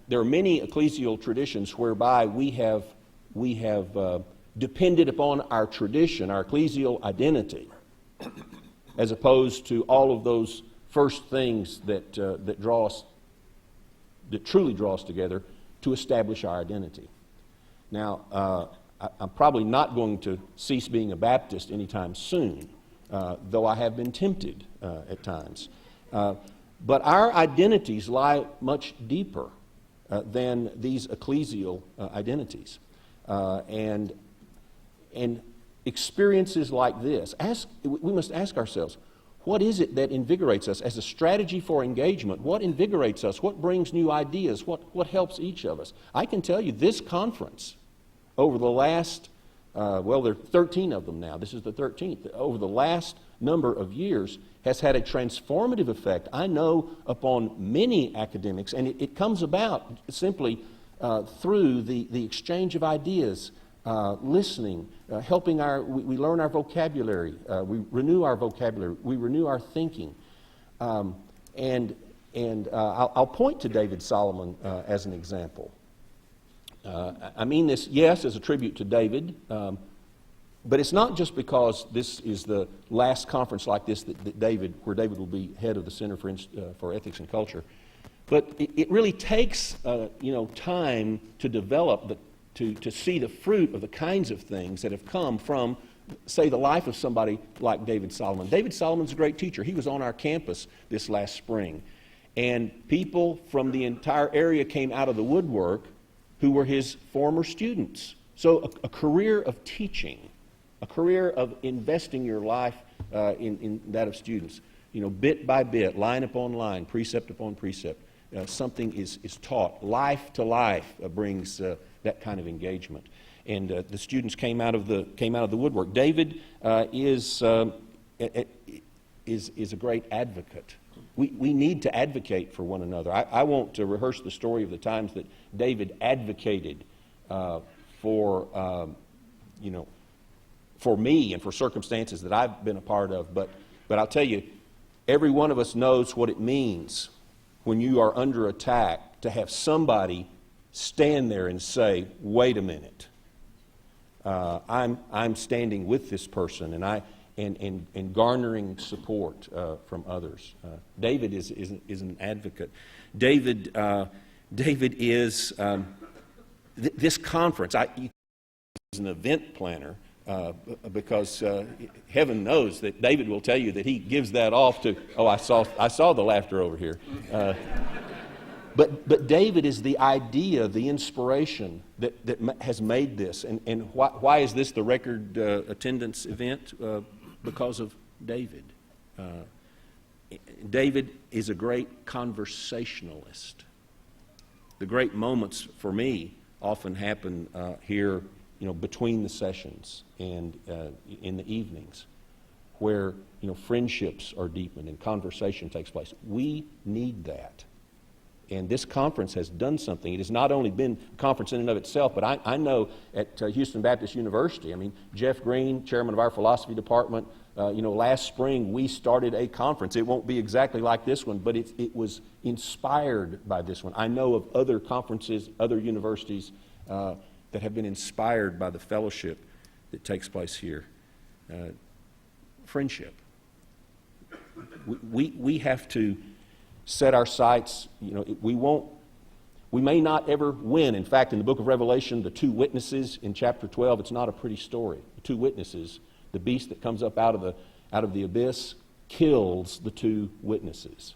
There are many ecclesial traditions whereby we have depended upon our tradition, our ecclesial identity, as opposed to all of those first things that truly draw us together to establish our identity. Now, I'm probably not going to cease being a Baptist anytime soon, though I have been tempted at times. But our identities lie much deeper than these ecclesial identities. And experiences like this, we must ask ourselves, what is it that invigorates us as a strategy for engagement? What invigorates us? What brings new ideas? What helps each of us? I can tell you this conference, over the last, there are 13 of them now. This is the 13th. Over the last number of years has had a transformative effect, I know, upon many academics. And it comes about simply through the exchange of ideas, listening, helping we learn our vocabulary, we renew our vocabulary, we renew our thinking. And I'll point to David Solomon as an example. I mean this, yes, as a tribute to David, but it's not just because this is the last conference like this where David will be head of the Center for Ethics and Culture. But it really takes, time to develop, to see the fruit of the kinds of things that have come from, say, the life of somebody like David Solomon. David Solomon's a great teacher. He was on our campus this last spring. And people from the entire area came out of the woodwork who were his former students. So a career of teaching, a career of investing your life in that of students. Bit by bit, line upon line, precept upon precept, something is taught. Life to life brings that kind of engagement. And the students came out of the woodwork. David is a great advocate. We need to advocate for one another. I won't rehearse the story of the times that David advocated for me and for circumstances that I've been a part of. But I'll tell you, every one of us knows what it means when you are under attack to have somebody stand there and say, "Wait a minute, I'm standing with this person," and garnering support from others. David is an advocate. David is this conference. He is an event planner because heaven knows that David will tell you that he gives that off to. Oh, I saw the laughter over here. But David is the idea, the inspiration that has made this. And why is this the record attendance event? Because of David. David is a great conversationalist. The great moments for me often happen here, between the sessions and in the evenings, where friendships are deepened and conversation takes place. We need that. And this conference has done something. It has not only been a conference in and of itself, but I know at Houston Baptist University, Jeff Green, chairman of our philosophy department, last spring we started a conference. It won't be exactly like this one, but it was inspired by this one. I know of other conferences, other universities that have been inspired by the fellowship that takes place here. Friendship. We have to set our sights. We may not ever win. In fact, in the book of Revelation, the two witnesses in chapter 12, it's not a pretty story. The two witnesses, the beast that comes up out of the abyss kills the two witnesses.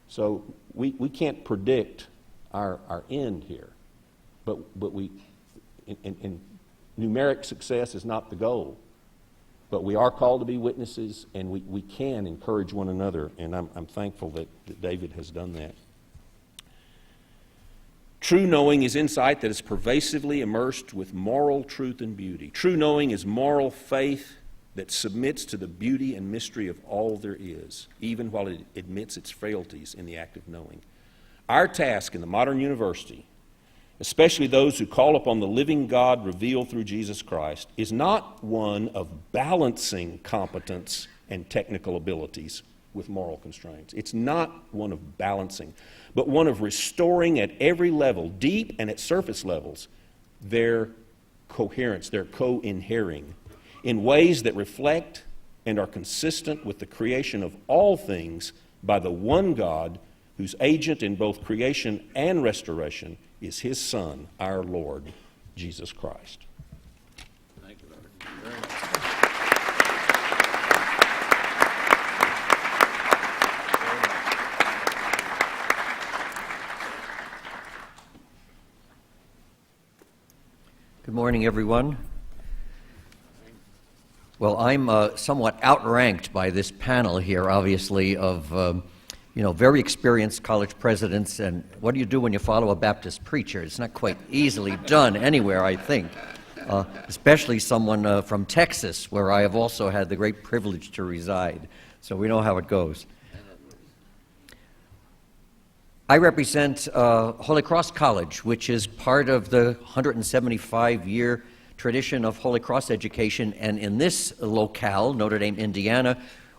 So we can't predict our end here. But and numeric success is not the goal. But we are called to be witnesses, and we can encourage one another, and I'm thankful that David has done that. True knowing is insight that is pervasively immersed with moral truth and beauty. True knowing is moral faith that submits to the beauty and mystery of all there is, even while it admits its frailties in the act of knowing. Our task in the modern university, especially those who call upon the living God revealed through Jesus Christ, is not one of balancing competence and technical abilities with moral constraints. It's not one of balancing, but one of restoring at every level, deep and at surface levels, their coherence, their co-inhering, in ways that reflect and are consistent with the creation of all things by the one God whose agent in both creation and restoration is His Son, our Lord, Jesus Christ.
Thank you, Robert.
Good morning, everyone. Well, I'm somewhat outranked by this panel here, obviously, of very experienced college presidents. And what do you do when you follow a Baptist preacher? It's not quite easily done anywhere, I think, especially someone from Texas, where I have also had the great privilege to reside. So we know how it goes. I represent Holy Cross College, which is part of the 175-year tradition of Holy Cross education. And in this locale, Notre Dame, Indiana,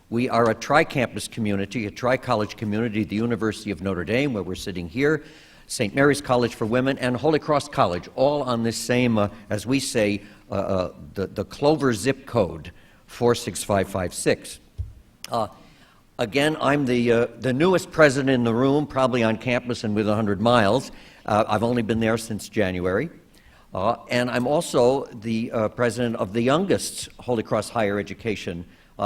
we are a tri-campus community, a tri-college community, the University of Notre Dame, where we're sitting here, St. Mary's College for Women, and Holy Cross College, all on this same, as we say, the Clover zip code, 46556. Again, I'm the newest president in the room, probably on campus and with 100 miles. I've only been there since January. And I'm also the president of the youngest Holy Cross higher education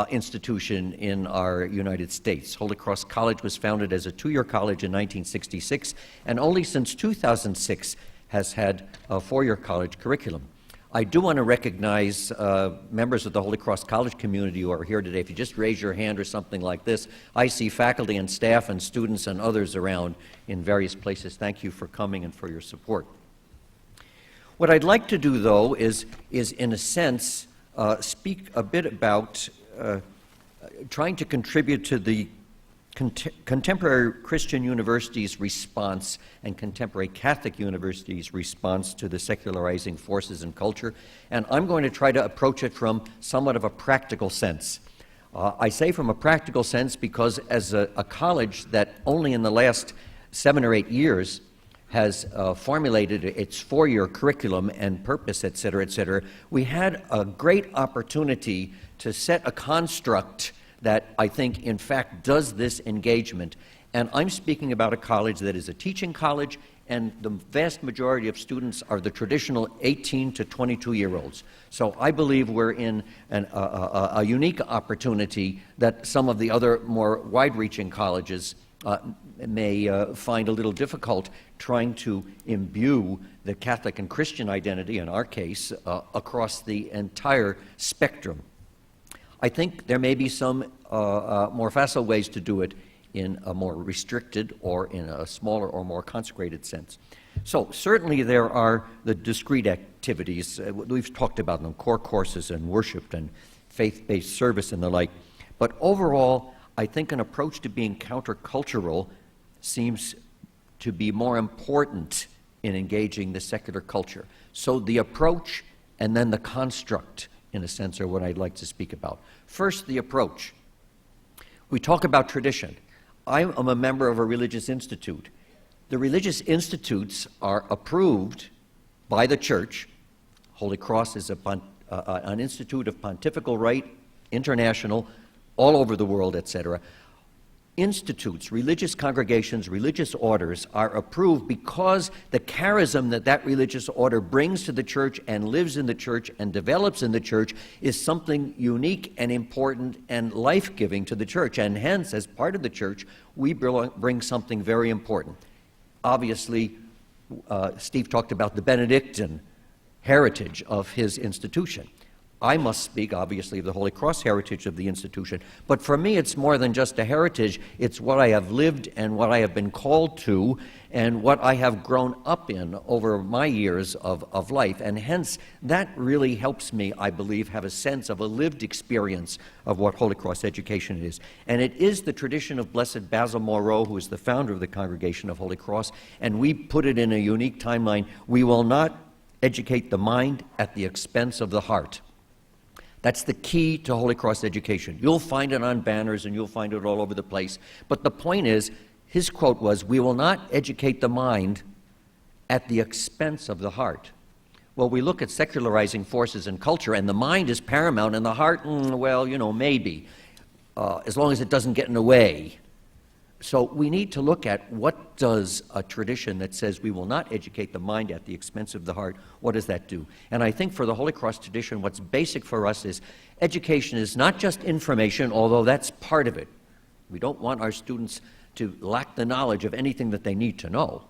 institution in our United States. Holy Cross College was founded as a two-year college in 1966, and only since 2006 has had a four-year college curriculum. I do want to recognize members of the Holy Cross College community who are here today. If you just raise your hand or something like this, I see faculty and staff and students and others around in various places. Thank you for coming and for your support. What I'd like to do, though, is in a sense, speak a bit about trying to contribute to the contemporary Christian universities' response and contemporary Catholic universities' response to the secularizing forces in culture, and I'm going to try to approach it from somewhat of a practical sense. I say from a practical sense because as a college that only in the last 7 or 8 years has formulated its four-year curriculum and purpose, et cetera, we had a great opportunity to set a construct that I think, in fact, does this engagement. And I'm speaking about a college that is a teaching college, and the vast majority of students are the traditional 18 to 22-year-olds. So I believe we're in a unique opportunity that some of the other more wide-reaching colleges may find a little difficult trying to imbue the Catholic and Christian identity, in our case, across the entire spectrum. I think there may be some more facile ways to do it in a more restricted or in a smaller or more consecrated sense. So certainly there are the discrete activities. We've talked about them, core courses and worship and faith-based service and the like. But overall, I think an approach to being countercultural seems to be more important in engaging the secular culture. So the approach and then the construct, in a sense, are what I'd like to speak about. First, the approach. We talk about tradition. I am a member of a religious institute. The religious institutes are approved by the Church. Holy Cross is an institute of pontifical right, international, all over the world, etc. Institutes, religious congregations, religious orders are approved because the charism that that religious order brings to the church and lives in the church and develops in the church is something unique and important and life-giving to the church. And hence, as part of the church, we bring something very important. Obviously, Steve talked about the Benedictine heritage of his institution. I must speak, obviously, of the Holy Cross heritage of the institution. But for me, it's more than just a heritage. It's what I have lived and what I have been called to and what I have grown up in over my years of life. And hence, that really helps me, I believe, have a sense of a lived experience of what Holy Cross education is. And it is the tradition of Blessed Basil Moreau, who is the founder of the Congregation of Holy Cross, and we put it in a unique timeline. We will not educate the mind at the expense of the heart. That's the key to Holy Cross education. You'll find it on banners and you'll find it all over the place. But the point is, his quote was, "We will not educate the mind at the expense of the heart." Well, we look at secularizing forces in culture, and the mind is paramount, and the heart, well, maybe, as long as it doesn't get in the way. So we need to look at what does a tradition that says we will not educate the mind at the expense of the heart, what does that do? And I think for the Holy Cross tradition, what's basic for us is education is not just information, although that's part of it. We don't want our students to lack the knowledge of anything that they need to know.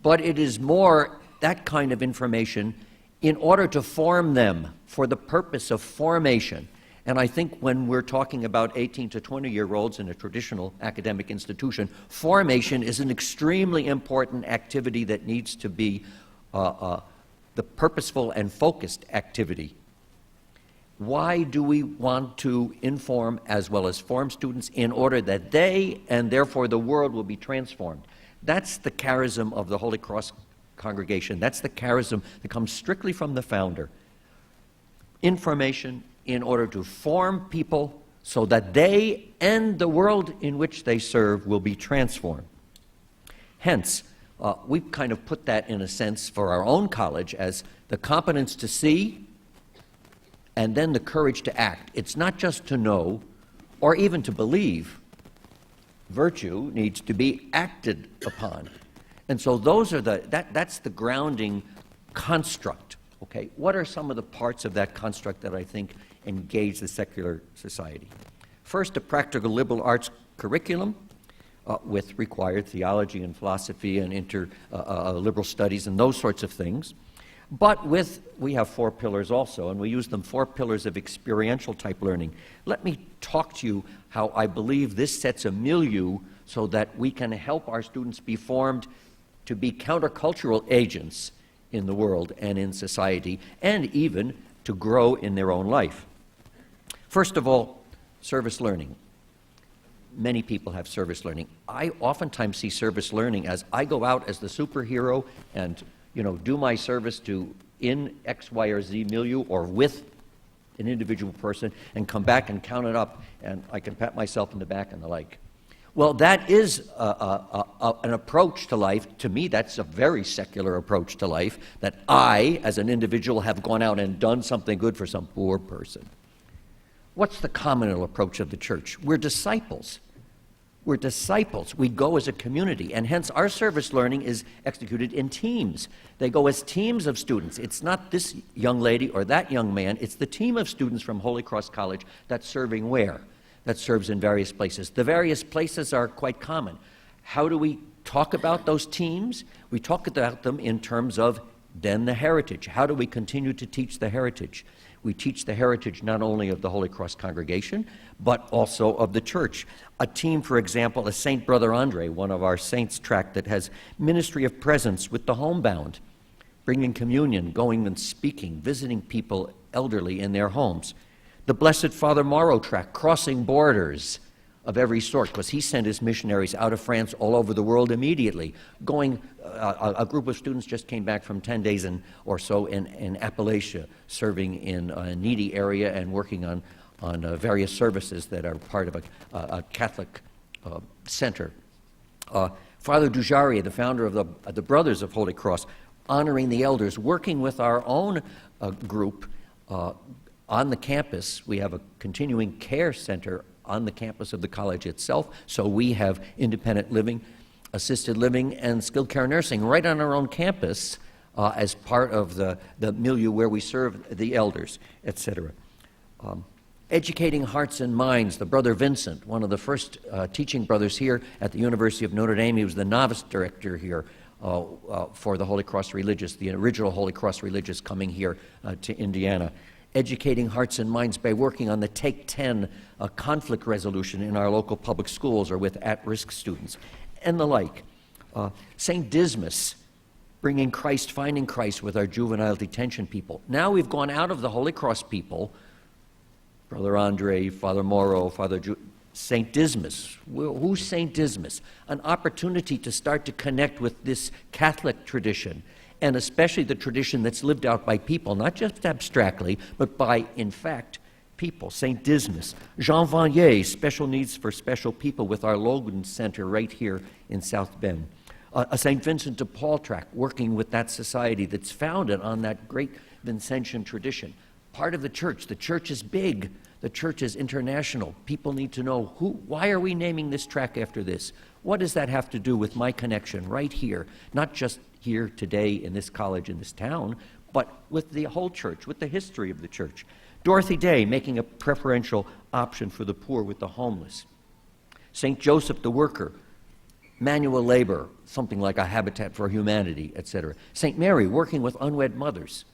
But it is more that kind of information in order to form them for the purpose of formation. And I think when we're talking about 18 to 20-year-olds in a traditional academic institution, formation is an extremely important activity that needs to be the purposeful and focused activity. Why do we want to inform as well as form students? In order that they, and therefore the world, will be transformed. That's the charism of the Holy Cross congregation. That's the charism that comes strictly from the founder. Information in order to form people so that they and the world in which they serve will be transformed. Hence, we've kind of put that in a sense for our own college as the competence to see and then the courage to act. It's not just to know, or even to believe, virtue needs to be acted upon. And so those are that's the grounding construct, okay? What are some of the parts of that construct that I think engage the secular society? First, a practical liberal arts curriculum with required theology and philosophy and liberal studies and those sorts of things. But we have 4 pillars also, and we use them 4 pillars of experiential type learning. Let me talk to you how I believe this sets a milieu so that we can help our students be formed to be countercultural agents in the world and in society, and even to grow in their own life. First of all, service learning. Many people have service learning. I oftentimes see service learning as I go out as the superhero and do my service in X, Y, or Z milieu or with an individual person and come back and count it up and I can pat myself in the back and the like. Well, that is an approach to life. To me, that's a very secular approach to life, that I, as an individual, have gone out and done something good for some poor person. What's the communal approach of the church? We're disciples. We're disciples. We go as a community, and hence our service learning is executed in teams. They go as teams of students. It's not this young lady or that young man. It's the team of students from Holy Cross College that's serving where? That serves in various places. The various places are quite common. How do we talk about those teams? We talk about them in terms of then the heritage. How do we continue to teach the heritage? We teach the heritage not only of the Holy Cross congregation, but also of the church. A team, for example, a Saint Brother Andre, one of our saints track that has ministry of presence with the homebound, bringing communion, going and speaking, visiting people elderly in their homes. The Blessed Father Morrow track, crossing borders of every sort, because he sent his missionaries out of France all over the world immediately. A group of students just came back from 10 days or so in Appalachia, serving in a needy area and working on various services that are part of a Catholic center. Father Dujaria, the founder of the Brothers of Holy Cross, honoring the elders, working with our own group on the campus. We have a continuing care center on the campus of the college itself, so we have independent living, assisted living, and skilled care nursing right on our own campus as part of the milieu where we serve the elders, etc. Educating hearts and minds, the Brother Vincent, one of the first teaching brothers here at the University of Notre Dame. He was the novice director here for the Holy Cross Religious, the original Holy Cross Religious coming here to Indiana. Educating hearts and minds by working on the Take 10 conflict resolution in our local public schools or with at-risk students, and the like. St. Dismas, bringing Christ, finding Christ with our juvenile detention people. Now we've gone out of the Holy Cross people, Brother Andre, Father Morrow, St. Dismas. Who's St. Dismas? An opportunity to start to connect with this Catholic tradition, and especially the tradition that's lived out by people, not just abstractly, but by, in fact, people. St. Dismas. Jean Vanier, special needs for special people with our Logan Center right here in South Bend. A St. Vincent de Paul track, working with that society that's founded on that great Vincentian tradition. Part of the church. The church is big. The church is international. People need to know, why are we naming this track after this? What does that have to do with my connection right here? Not just here today in this college, in this town, but with the whole church, with the history of the church. Dorothy Day, making a preferential option for the poor with the homeless. St. Joseph the Worker, manual labor, something like a Habitat for Humanity, etc. St. Mary, working with unwed mothers.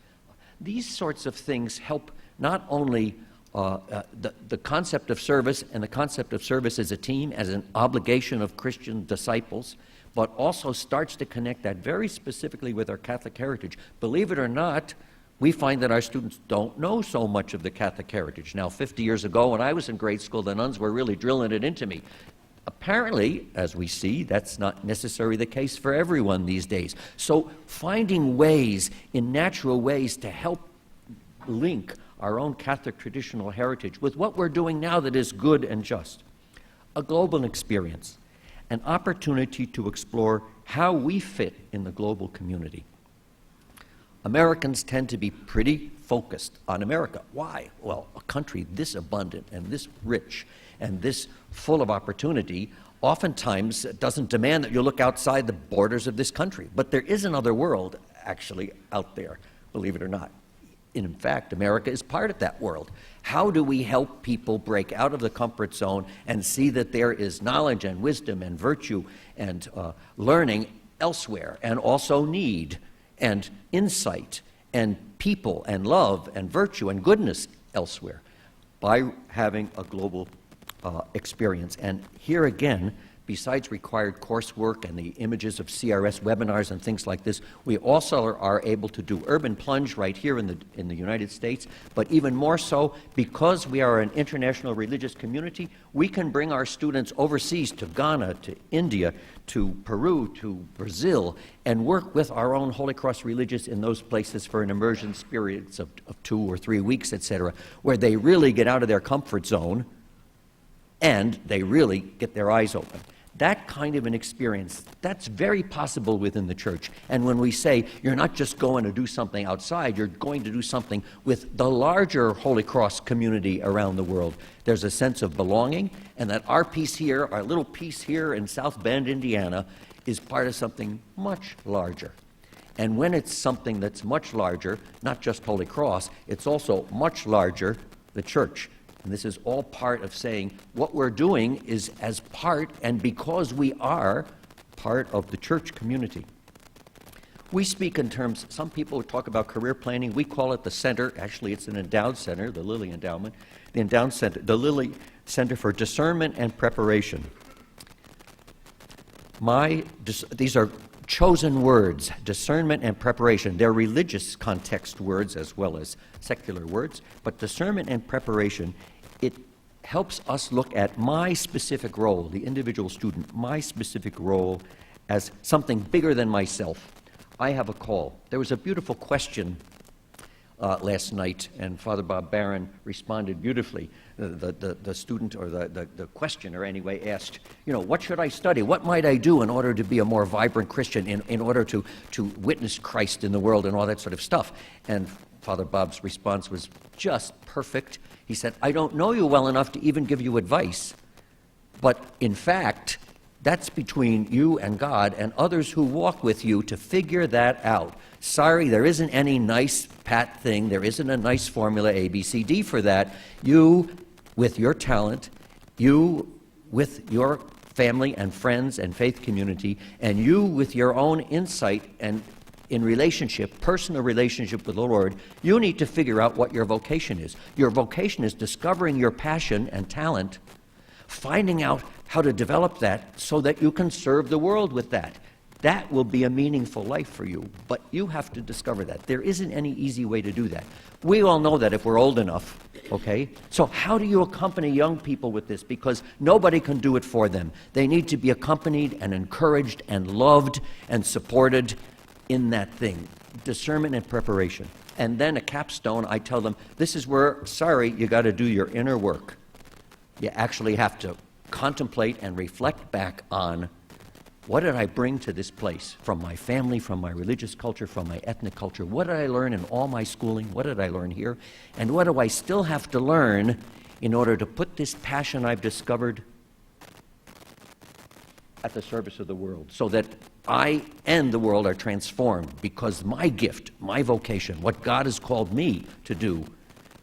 These sorts of things help not only the concept of service, and the concept of service as a team, as an obligation of Christian disciples, but also starts to connect that very specifically with our Catholic heritage. Believe it or not, we find that our students don't know so much of the Catholic heritage. Now, 50 years ago, when I was in grade school, the nuns were really drilling it into me. Apparently, as we see, that's not necessarily the case for everyone these days. So finding ways, in natural ways, to help link our own Catholic traditional heritage with what we're doing now that is good and just. A global experience, an opportunity to explore how we fit in the global community. Americans tend to be pretty focused on America. Why? Well, a country this abundant and this rich And this full of opportunity oftentimes doesn't demand that you look outside the borders of this country. But there is another world actually out there, believe it or not. In fact, America is part of that world. How do we help people break out of the comfort zone and see that there is knowledge and wisdom and virtue and learning elsewhere, and also need and insight and people and love and virtue and goodness elsewhere? By having a global experience. And here again, besides required coursework and the images of CRS webinars and things like this, we also are able to do urban plunge right here in the United States, but even more so, because we are an international religious community, we can bring our students overseas to Ghana, to India, to Peru, to Brazil, and work with our own Holy Cross religious in those places for an immersion periods of 2 or 3 weeks, etc., where they really get out of their comfort zone and they really get their eyes open. That kind of an experience, that's very possible within the church. And when we say you're not just going to do something outside, you're going to do something with the larger Holy Cross community around the world, there's a sense of belonging, and that our piece here, our little piece here in South Bend, Indiana, is part of something much larger. And when it's something that's much larger, not just Holy Cross, it's also much larger, the church. And this is all part of saying what we're doing is as part and because we are part of the church community. We speak in terms, some people talk about career planning. We call it the center. Actually, it's an endowed center, the Lilly Endowment, the endowed center, the Lilly Center for Discernment and Preparation. These are chosen words, discernment and preparation. They're religious context words as well as secular words, but discernment and preparation, it helps us look at my specific role, the individual student, my specific role as something bigger than myself. I have a call. There was a beautiful question last night, and Father Bob Barron responded beautifully. The student, or the questioner anyway, asked, what should I study? What might I do in order to be a more vibrant Christian, in order to witness Christ in the world and all that sort of stuff? And Father Bob's response was just perfect. He said, I don't know you well enough to even give you advice, but in fact, that's between you and God and others who walk with you to figure that out. Sorry, there isn't any nice pat thing. There isn't a nice formula A, B, C, D for that. You, with your talent, you with your family and friends and faith community, and you with your own insight and in relationship, personal relationship with the Lord, you need to figure out what your vocation is. Your vocation is discovering your passion and talent, finding out how to develop that so that you can serve the world with that. That will be a meaningful life for you, but you have to discover that. There isn't any easy way to do that. We all know that if we're old enough, okay? So how do you accompany young people with this? Because nobody can do it for them. They need to be accompanied and encouraged and loved and supported in that thing, discernment and preparation. And then a capstone, I tell them, this is where, sorry, you got to do your inner work. You actually have to contemplate and reflect back on, what did I bring to this place from my family, from my religious culture, from my ethnic culture? What did I learn in all my schooling? What did I learn here? And what do I still have to learn in order to put this passion I've discovered at the service of the world, so that I and the world are transformed, because my gift, my vocation, what God has called me to do,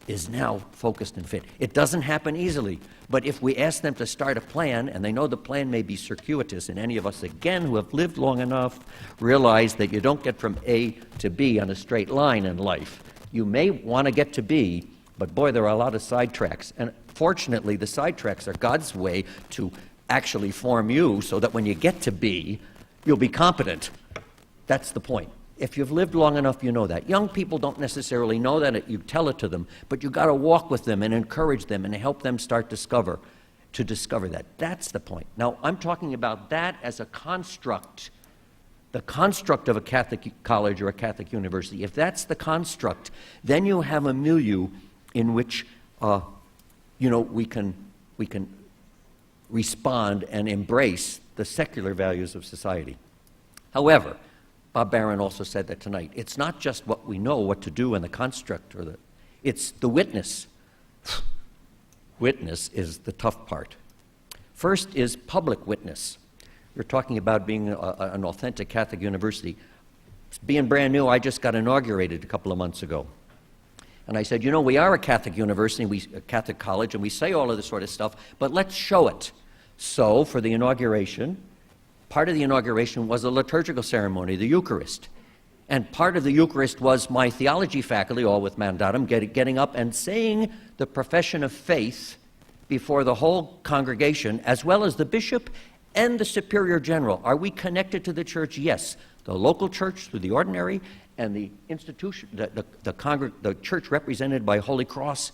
is now focused and fit. It doesn't happen easily, but if we ask them to start a plan, and they know the plan may be circuitous, and any of us, again, who have lived long enough, realize that you don't get from A to B on a straight line in life. You may want to get to B, but boy, there are a lot of sidetracks. And fortunately, the sidetracks are God's way to actually form you so that when you get to B, you'll be competent. That's the point. If you've lived long enough, you know that. Young people don't necessarily know that. You tell it to them, but you got to walk with them and encourage them and help them start to discover that. That's the point. Now, I'm talking about that as a construct, the construct of a Catholic college or a Catholic university. If that's the construct, then you have a milieu in which, we can respond and embrace the secular values of society. However, Bob Barron also said that tonight, it's not just what we know what to do in the construct, it's the witness. witness is the tough part. First is public witness. You're talking about being an authentic Catholic university. Being brand new, I just got inaugurated a couple of months ago. And I said, you know, we are a Catholic university, a Catholic college, and we say all of this sort of stuff, but let's show it. So, for the inauguration, part of the inauguration was a liturgical ceremony, the Eucharist. And part of the Eucharist was my theology faculty, all with mandatum, getting up and saying the profession of faith before the whole congregation, as well as the bishop and the superior general. Are we connected to the church? Yes. The local church through the ordinary, and the institution, the church represented by Holy Cross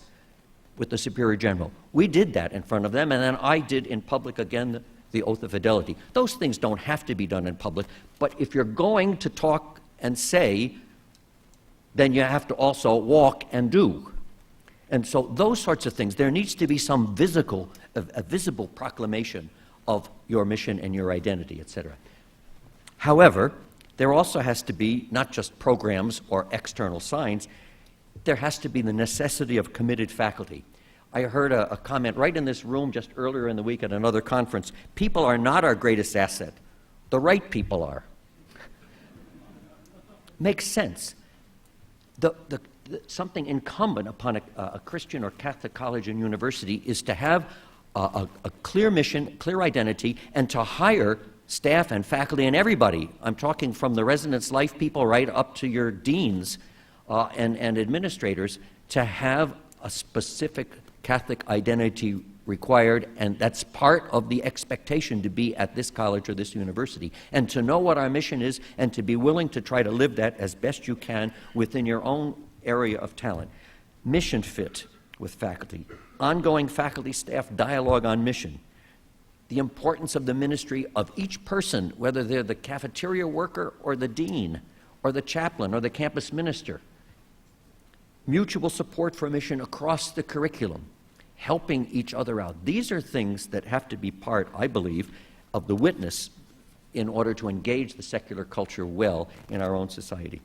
with the superior general. We did that in front of them, and then I did in public again the oath of fidelity. Those things don't have to be done in public, but if you're going to talk and say, then you have to also walk and do. And so those sorts of things, there needs to be some a visible proclamation of your mission and your identity, etc. However, there also has to be not just programs or external signs, there has to be the necessity of committed faculty. I heard a comment right in this room just earlier in the week at another conference. People are not our greatest asset. The right people are. Makes sense. Something incumbent upon a Christian or Catholic college and university is to have a clear mission, clear identity, and to hire staff and faculty and everybody. I'm talking from the residence life people right up to your deans and administrators to have a specific Catholic identity required, and that's part of the expectation to be at this college or this university, and to know what our mission is and to be willing to try to live that as best you can within your own area of talent. Mission fit with faculty, ongoing faculty-staff dialogue on mission, the importance of the ministry of each person, whether they're the cafeteria worker or the dean or the chaplain or the campus minister, mutual support for mission across the curriculum, helping each other out. These are things that have to be part, I believe, of the witness in order to engage the secular culture well in our own society.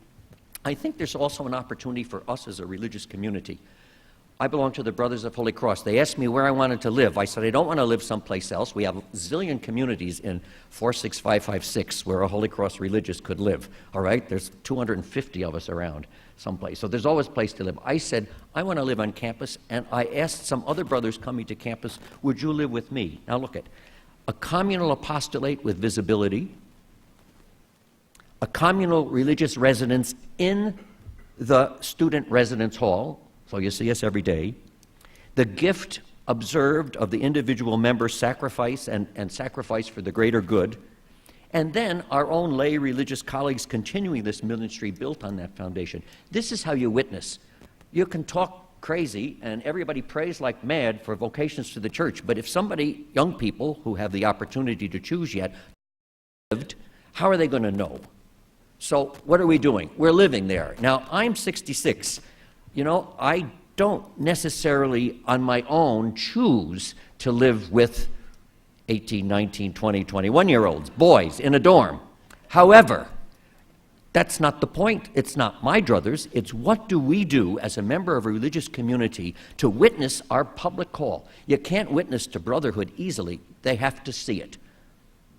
I think there's also an opportunity for us as a religious community. I belong to the Brothers of Holy Cross. They asked me where I wanted to live. I said, I don't want to live someplace else. We have a zillion communities in 46556 where a Holy Cross religious could live, all right? There's 250 of us around someplace, so there's always a place to live. I said, I want to live on campus, and I asked some other brothers coming to campus, would you live with me? Now look at a communal apostolate with visibility, a communal religious residence in the student residence hall, so you see us every day, the gift observed of the individual member's sacrifice and sacrifice for the greater good, and then our own lay religious colleagues continuing this ministry built on that foundation. This is how you witness. You can talk crazy and everybody prays like mad for vocations to the church, but if somebody, young people who have the opportunity to choose yet, lived, how are they going to know? So what are we doing? We're living there. Now, I'm 66. You know, I don't necessarily on my own choose to live with 18, 19, 20, 21-year-olds, boys, in a dorm. However, that's not the point. It's not my druthers. It's what do we do as a member of a religious community to witness our public call. You can't witness to brotherhood easily. They have to see it.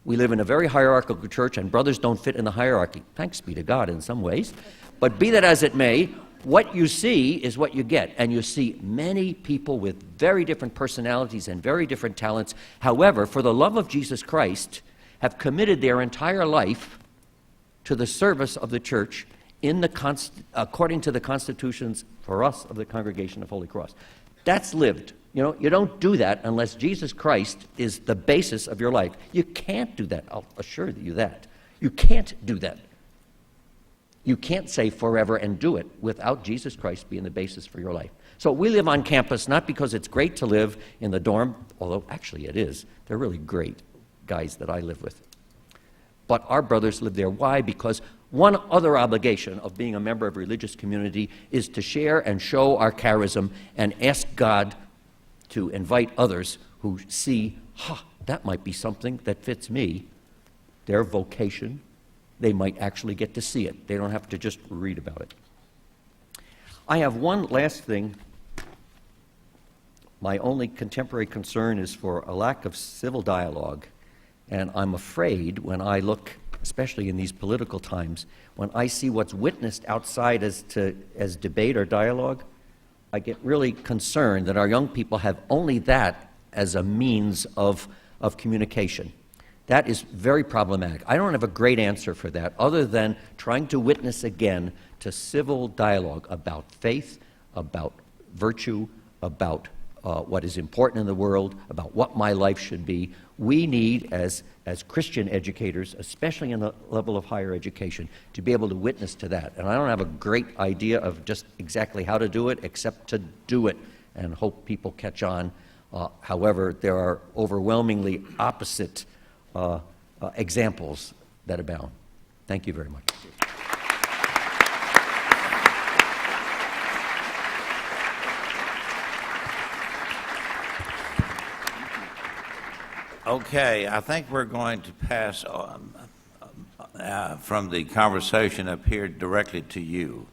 We live in a very hierarchical church, and brothers don't fit in the hierarchy. Thanks be to God in some ways. But be that as it may, what you see is what you get, and you see many people with very different personalities and very different talents, however, for the love of Jesus Christ, have committed their entire life to the service of the church according to the constitutions for us of the Congregation of Holy Cross. That's lived. You know, you don't do that unless Jesus Christ is the basis of your life. You can't do that. I'll assure you that. You can't do that. You can't say forever and do it without Jesus Christ being the basis for your life. So we live on campus not because it's great to live in the dorm, although actually it is. They're really great guys that I live with. But our brothers live there. Why? Because one other obligation of being a member of a religious community is to share and show our charism and ask God to invite others who see, that might be something that fits me, their vocation. They might actually get to see it. They don't have to just read about it. I have one last thing My only contemporary concern is for a lack of civil dialogue. And I'm afraid when I look, especially in these political times, when I see what's witnessed outside as debate or dialogue, I get really concerned that our young people have only that as a means of communication. That is very problematic. I don't have a great answer for that other than trying to witness again to civil dialogue about faith, about virtue, about what is important in the world, about what my life should be. We need, as Christian educators, especially in the level of higher education, to be able to witness to that. And I don't have a great idea of just exactly how to do it, except to do it and hope people catch on. However, there are overwhelmingly opposite examples that abound. Thank you very much.
Okay, I think we're going to pass from the conversation up here directly to you.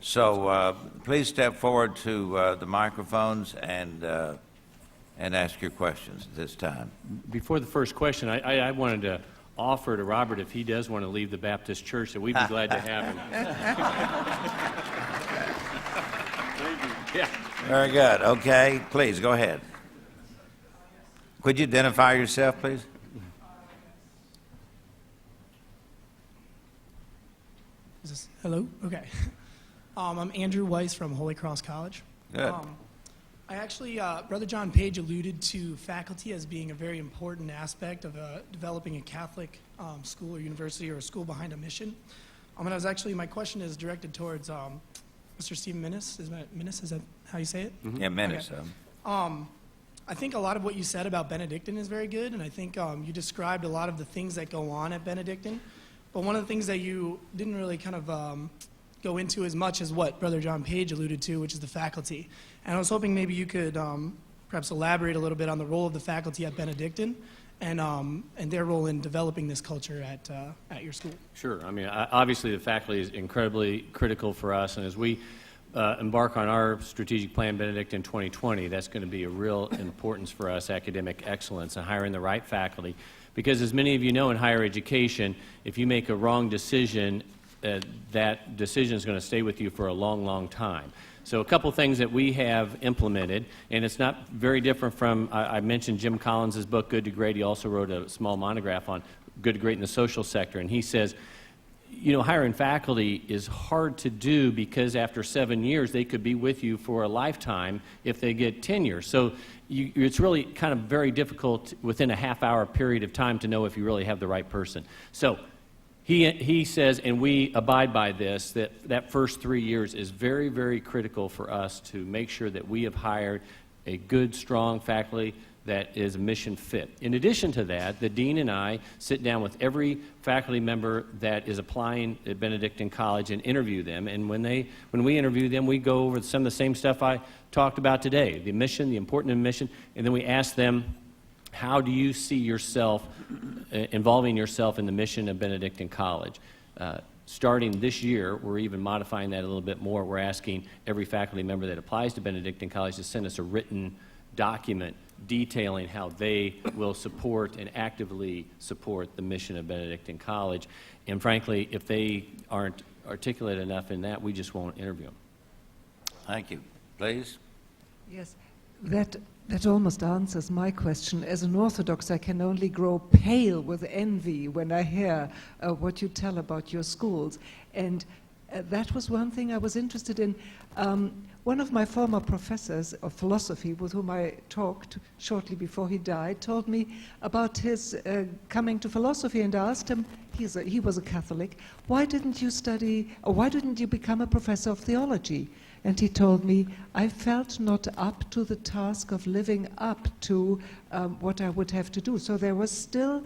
So please step forward to the microphones and ask your questions at this time.
Before the first question, I wanted to offer to Robert, if he does want to leave the Baptist church, that we'd be glad to have him. Yeah.
Very good. Okay, please, go ahead. Could you identify yourself, please?
Is this, hello? Okay. I'm Andrew Weiss from Holy Cross College.
Good.
I actually, Brother John Paige alluded to faculty as being a very important aspect of developing a Catholic school or university or a school behind a mission. And I was actually, my question is directed towards Mr. Stephen Minnis. Minnis, is that how you say it?
Mm-hmm. Yeah, Minnis.
Okay. I think a lot of what you said about Benedictine is very good, and I think you described a lot of the things that go on at Benedictine. But one of the things that you didn't really kind of go into as much as what Brother John Paige alluded to, which is the faculty. And I was hoping maybe you could perhaps elaborate a little bit on the role of the faculty at Benedictine and their role in developing this culture at your school.
Sure. I mean, obviously the faculty is incredibly critical for us, and as we embark on our strategic plan, Benedictine 2020, that's going to be a real importance for us, academic excellence, and hiring the right faculty. Because as many of you know in higher education, if you make a wrong decision, that decision is going to stay with you for a long, long time. So a couple things that we have implemented, and it's not very different from, I mentioned Jim Collins' book, Good to Great. He also wrote a small monograph on Good to Great in the social sector, and he says, you know, hiring faculty is hard to do because after 7 years, they could be with you for a lifetime if they get tenure. So it's really kind of very difficult within a half-hour period of time to know if you really have the right person. So he says, and we abide by this, that first 3 years is very, very critical for us to make sure that we have hired a good, strong faculty that is mission fit. In addition to that, the dean and I sit down with every faculty member that is applying at Benedictine College and interview them. And when we interview them, we go over some of the same stuff I talked about today, the mission, the importance of mission, and then we ask them, how do you see yourself involving yourself in the mission of Benedictine College? Starting this year, we're even modifying that a little bit more. We're asking every faculty member that applies to Benedictine College to send us a written document detailing how they will support and actively support the mission of Benedictine College. And frankly, if they aren't articulate enough in that, we just won't interview them.
Thank you. Please.
Yes, that almost answers my question. As an Orthodox, I can only grow pale with envy when I hear what you tell about your schools. And that was one thing I was interested in. One of my former professors of philosophy, with whom I talked shortly before he died, told me about his coming to philosophy, and I asked him, he was a Catholic, why didn't you become a professor of theology? And he told me, I felt not up to the task of living up to what I would have to do. So there was still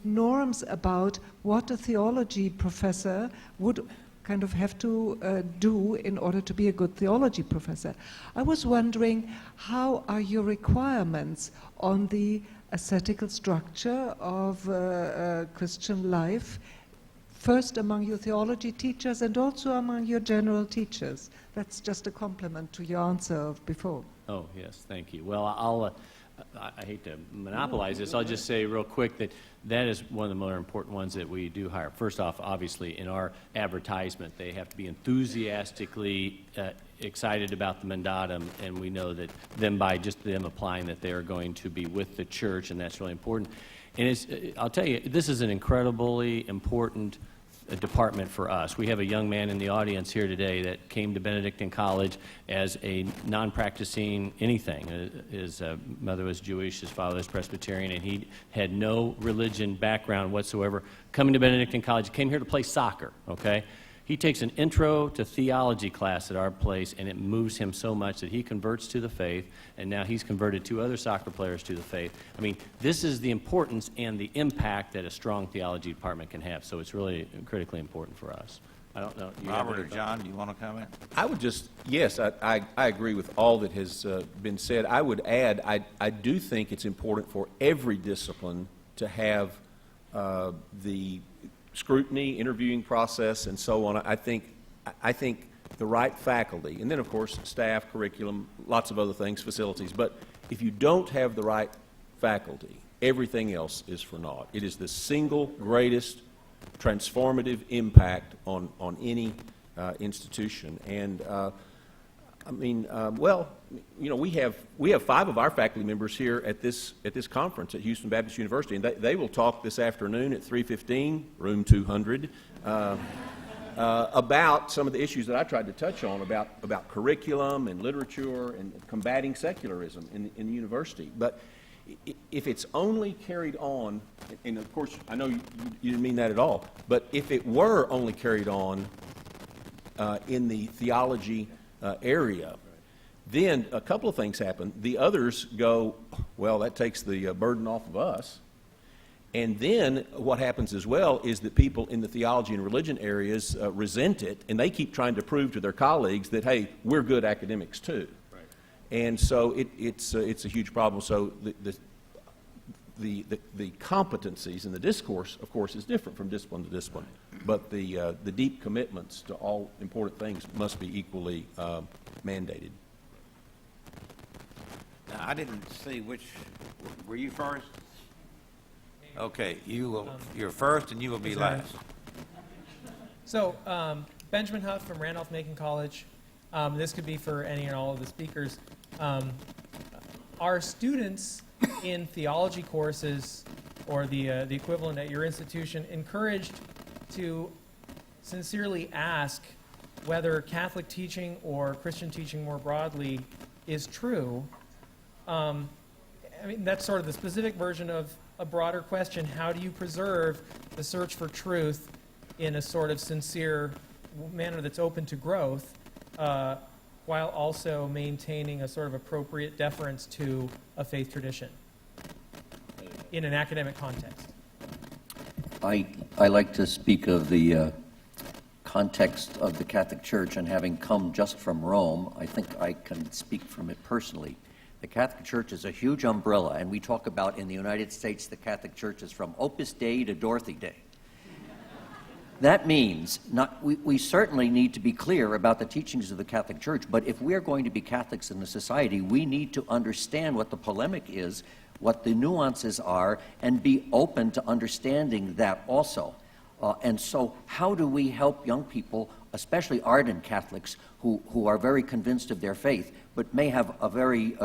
norms about what a theology professor would kind of have to do in order to be a good theology professor. I was wondering, how are your requirements on the ascetical structure of Christian life, first among your theology teachers and also among your general teachers? That's just a compliment to your answer of before.
Oh, yes, thank you. Well, I hate to monopolize this. I'll just say real quick that that is one of the more important ones that we do hire. First off, obviously, in our advertisement, they have to be enthusiastically excited about the mandatum, and we know that by just them applying that they are going to be with the church, and that's really important. And I'll tell you, this is an incredibly important department for us. We have a young man in the audience here today that came to Benedictine College as a non-practicing anything. His mother was Jewish, his father was Presbyterian, and he had no religion background whatsoever. Coming to Benedictine College, he came here to play soccer, okay? He takes an intro to theology class at our place, and it moves him so much that he converts to the faith, and now he's converted 2 other soccer players to the faith. I mean, this is the importance and the impact that a strong theology department can have, so it's really critically important for us. I don't know.
Robert or John, do you want to comment?
I would just, yes, I agree with all that has been said. I would add, I do think it's important for every discipline to have the scrutiny, interviewing process, and so on. I think the right faculty, and then, of course, staff, curriculum, lots of other things, facilities. But if you don't have the right faculty, everything else is for naught. It is the single greatest transformative impact on any institution. And well, you know, we have 5 of our faculty members here at this conference at Houston Baptist University, and they will talk this afternoon at 3:15, room 200, about some of the issues that I tried to touch on about curriculum and literature and combating secularism in the university. But if it's only carried on, and of course I know you didn't mean that at all, but if it were only carried on in the theology area, then a couple of things happen. The others go, well, that takes the burden off of us. And then what happens as well is that people in the theology and religion areas resent it, and they keep trying to prove to their colleagues that, hey, we're good academics too. Right. And so it's a huge problem. So the competencies and the discourse, of course, is different from discipline to discipline, but the deep commitments to all important things must be equally mandated.
Now, I didn't see which. Were you first? Okay, you're first, and you will be last.
So, Benjamin Huff from Randolph-Macon College. This could be for any and all of the speakers. Are students in theology courses or the equivalent at your institution encouraged to sincerely ask whether Catholic teaching or Christian teaching more broadly is true? I mean, that's sort of the specific version of a broader question. How do you preserve the search for truth in a sort of sincere manner that's open to growth, while also maintaining a sort of appropriate deference to a faith tradition in an academic context?
I like to speak of the context of the Catholic Church, and having come just from Rome, I think I can speak from it personally. The Catholic Church is a huge umbrella, and we talk about in the United States the Catholic Church is from Opus Dei to Dorothy Day. That means we certainly need to be clear about the teachings of the Catholic Church, but if we're going to be Catholics in the society, we need to understand what the polemic is, what the nuances are, and be open to understanding that also. And so how do we help young people, especially ardent Catholics, who are very convinced of their faith, but may have a very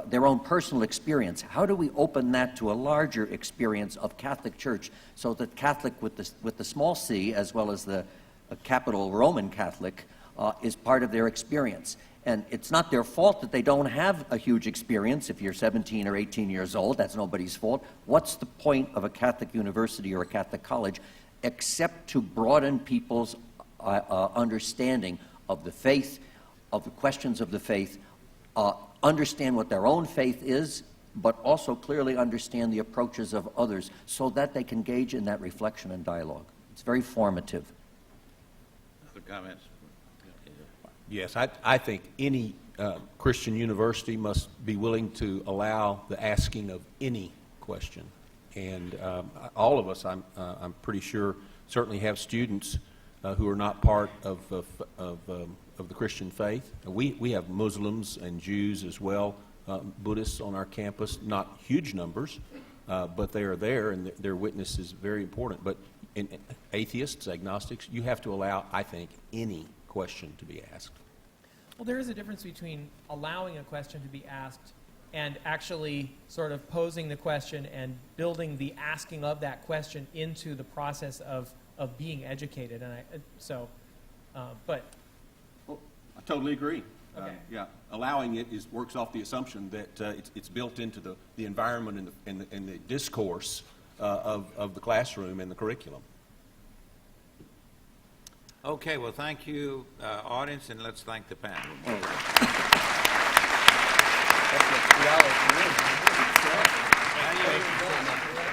their own personal experience? How do we open that to a larger experience of Catholic Church, so that Catholic with the small c, as well as the capital Roman Catholic, is part of their experience? And it's not their fault that they don't have a huge experience. If you're 17 or 18 years old, that's nobody's fault. What's the point of a Catholic university or a Catholic college except to broaden people's understanding of the faith, of the questions of the faith, understand what their own faith is, but also clearly understand the approaches of others, so that they can engage in that reflection and dialogue. It's very formative.
Other comments?
Yes, I think any Christian university must be willing to allow the asking of any question. And all of us, I'm pretty sure, certainly have students who are not part of the Christian faith. We have Muslims and Jews as well, Buddhists on our campus, not huge numbers, but they are there, and their witness is very important. But in atheists, agnostics, you have to allow, I think, any question to be asked.
Well, there is a difference between allowing a question to be asked and actually sort of posing the question and building the asking of that question into the process of being educated. And but
Well, I totally agree.
Okay.
Yeah, allowing it works off the assumption that it's built into the environment and the discourse of the classroom and the curriculum.
Okay, well, thank you, audience, and let's thank the panel.
That's what theology is.
Thank you so much.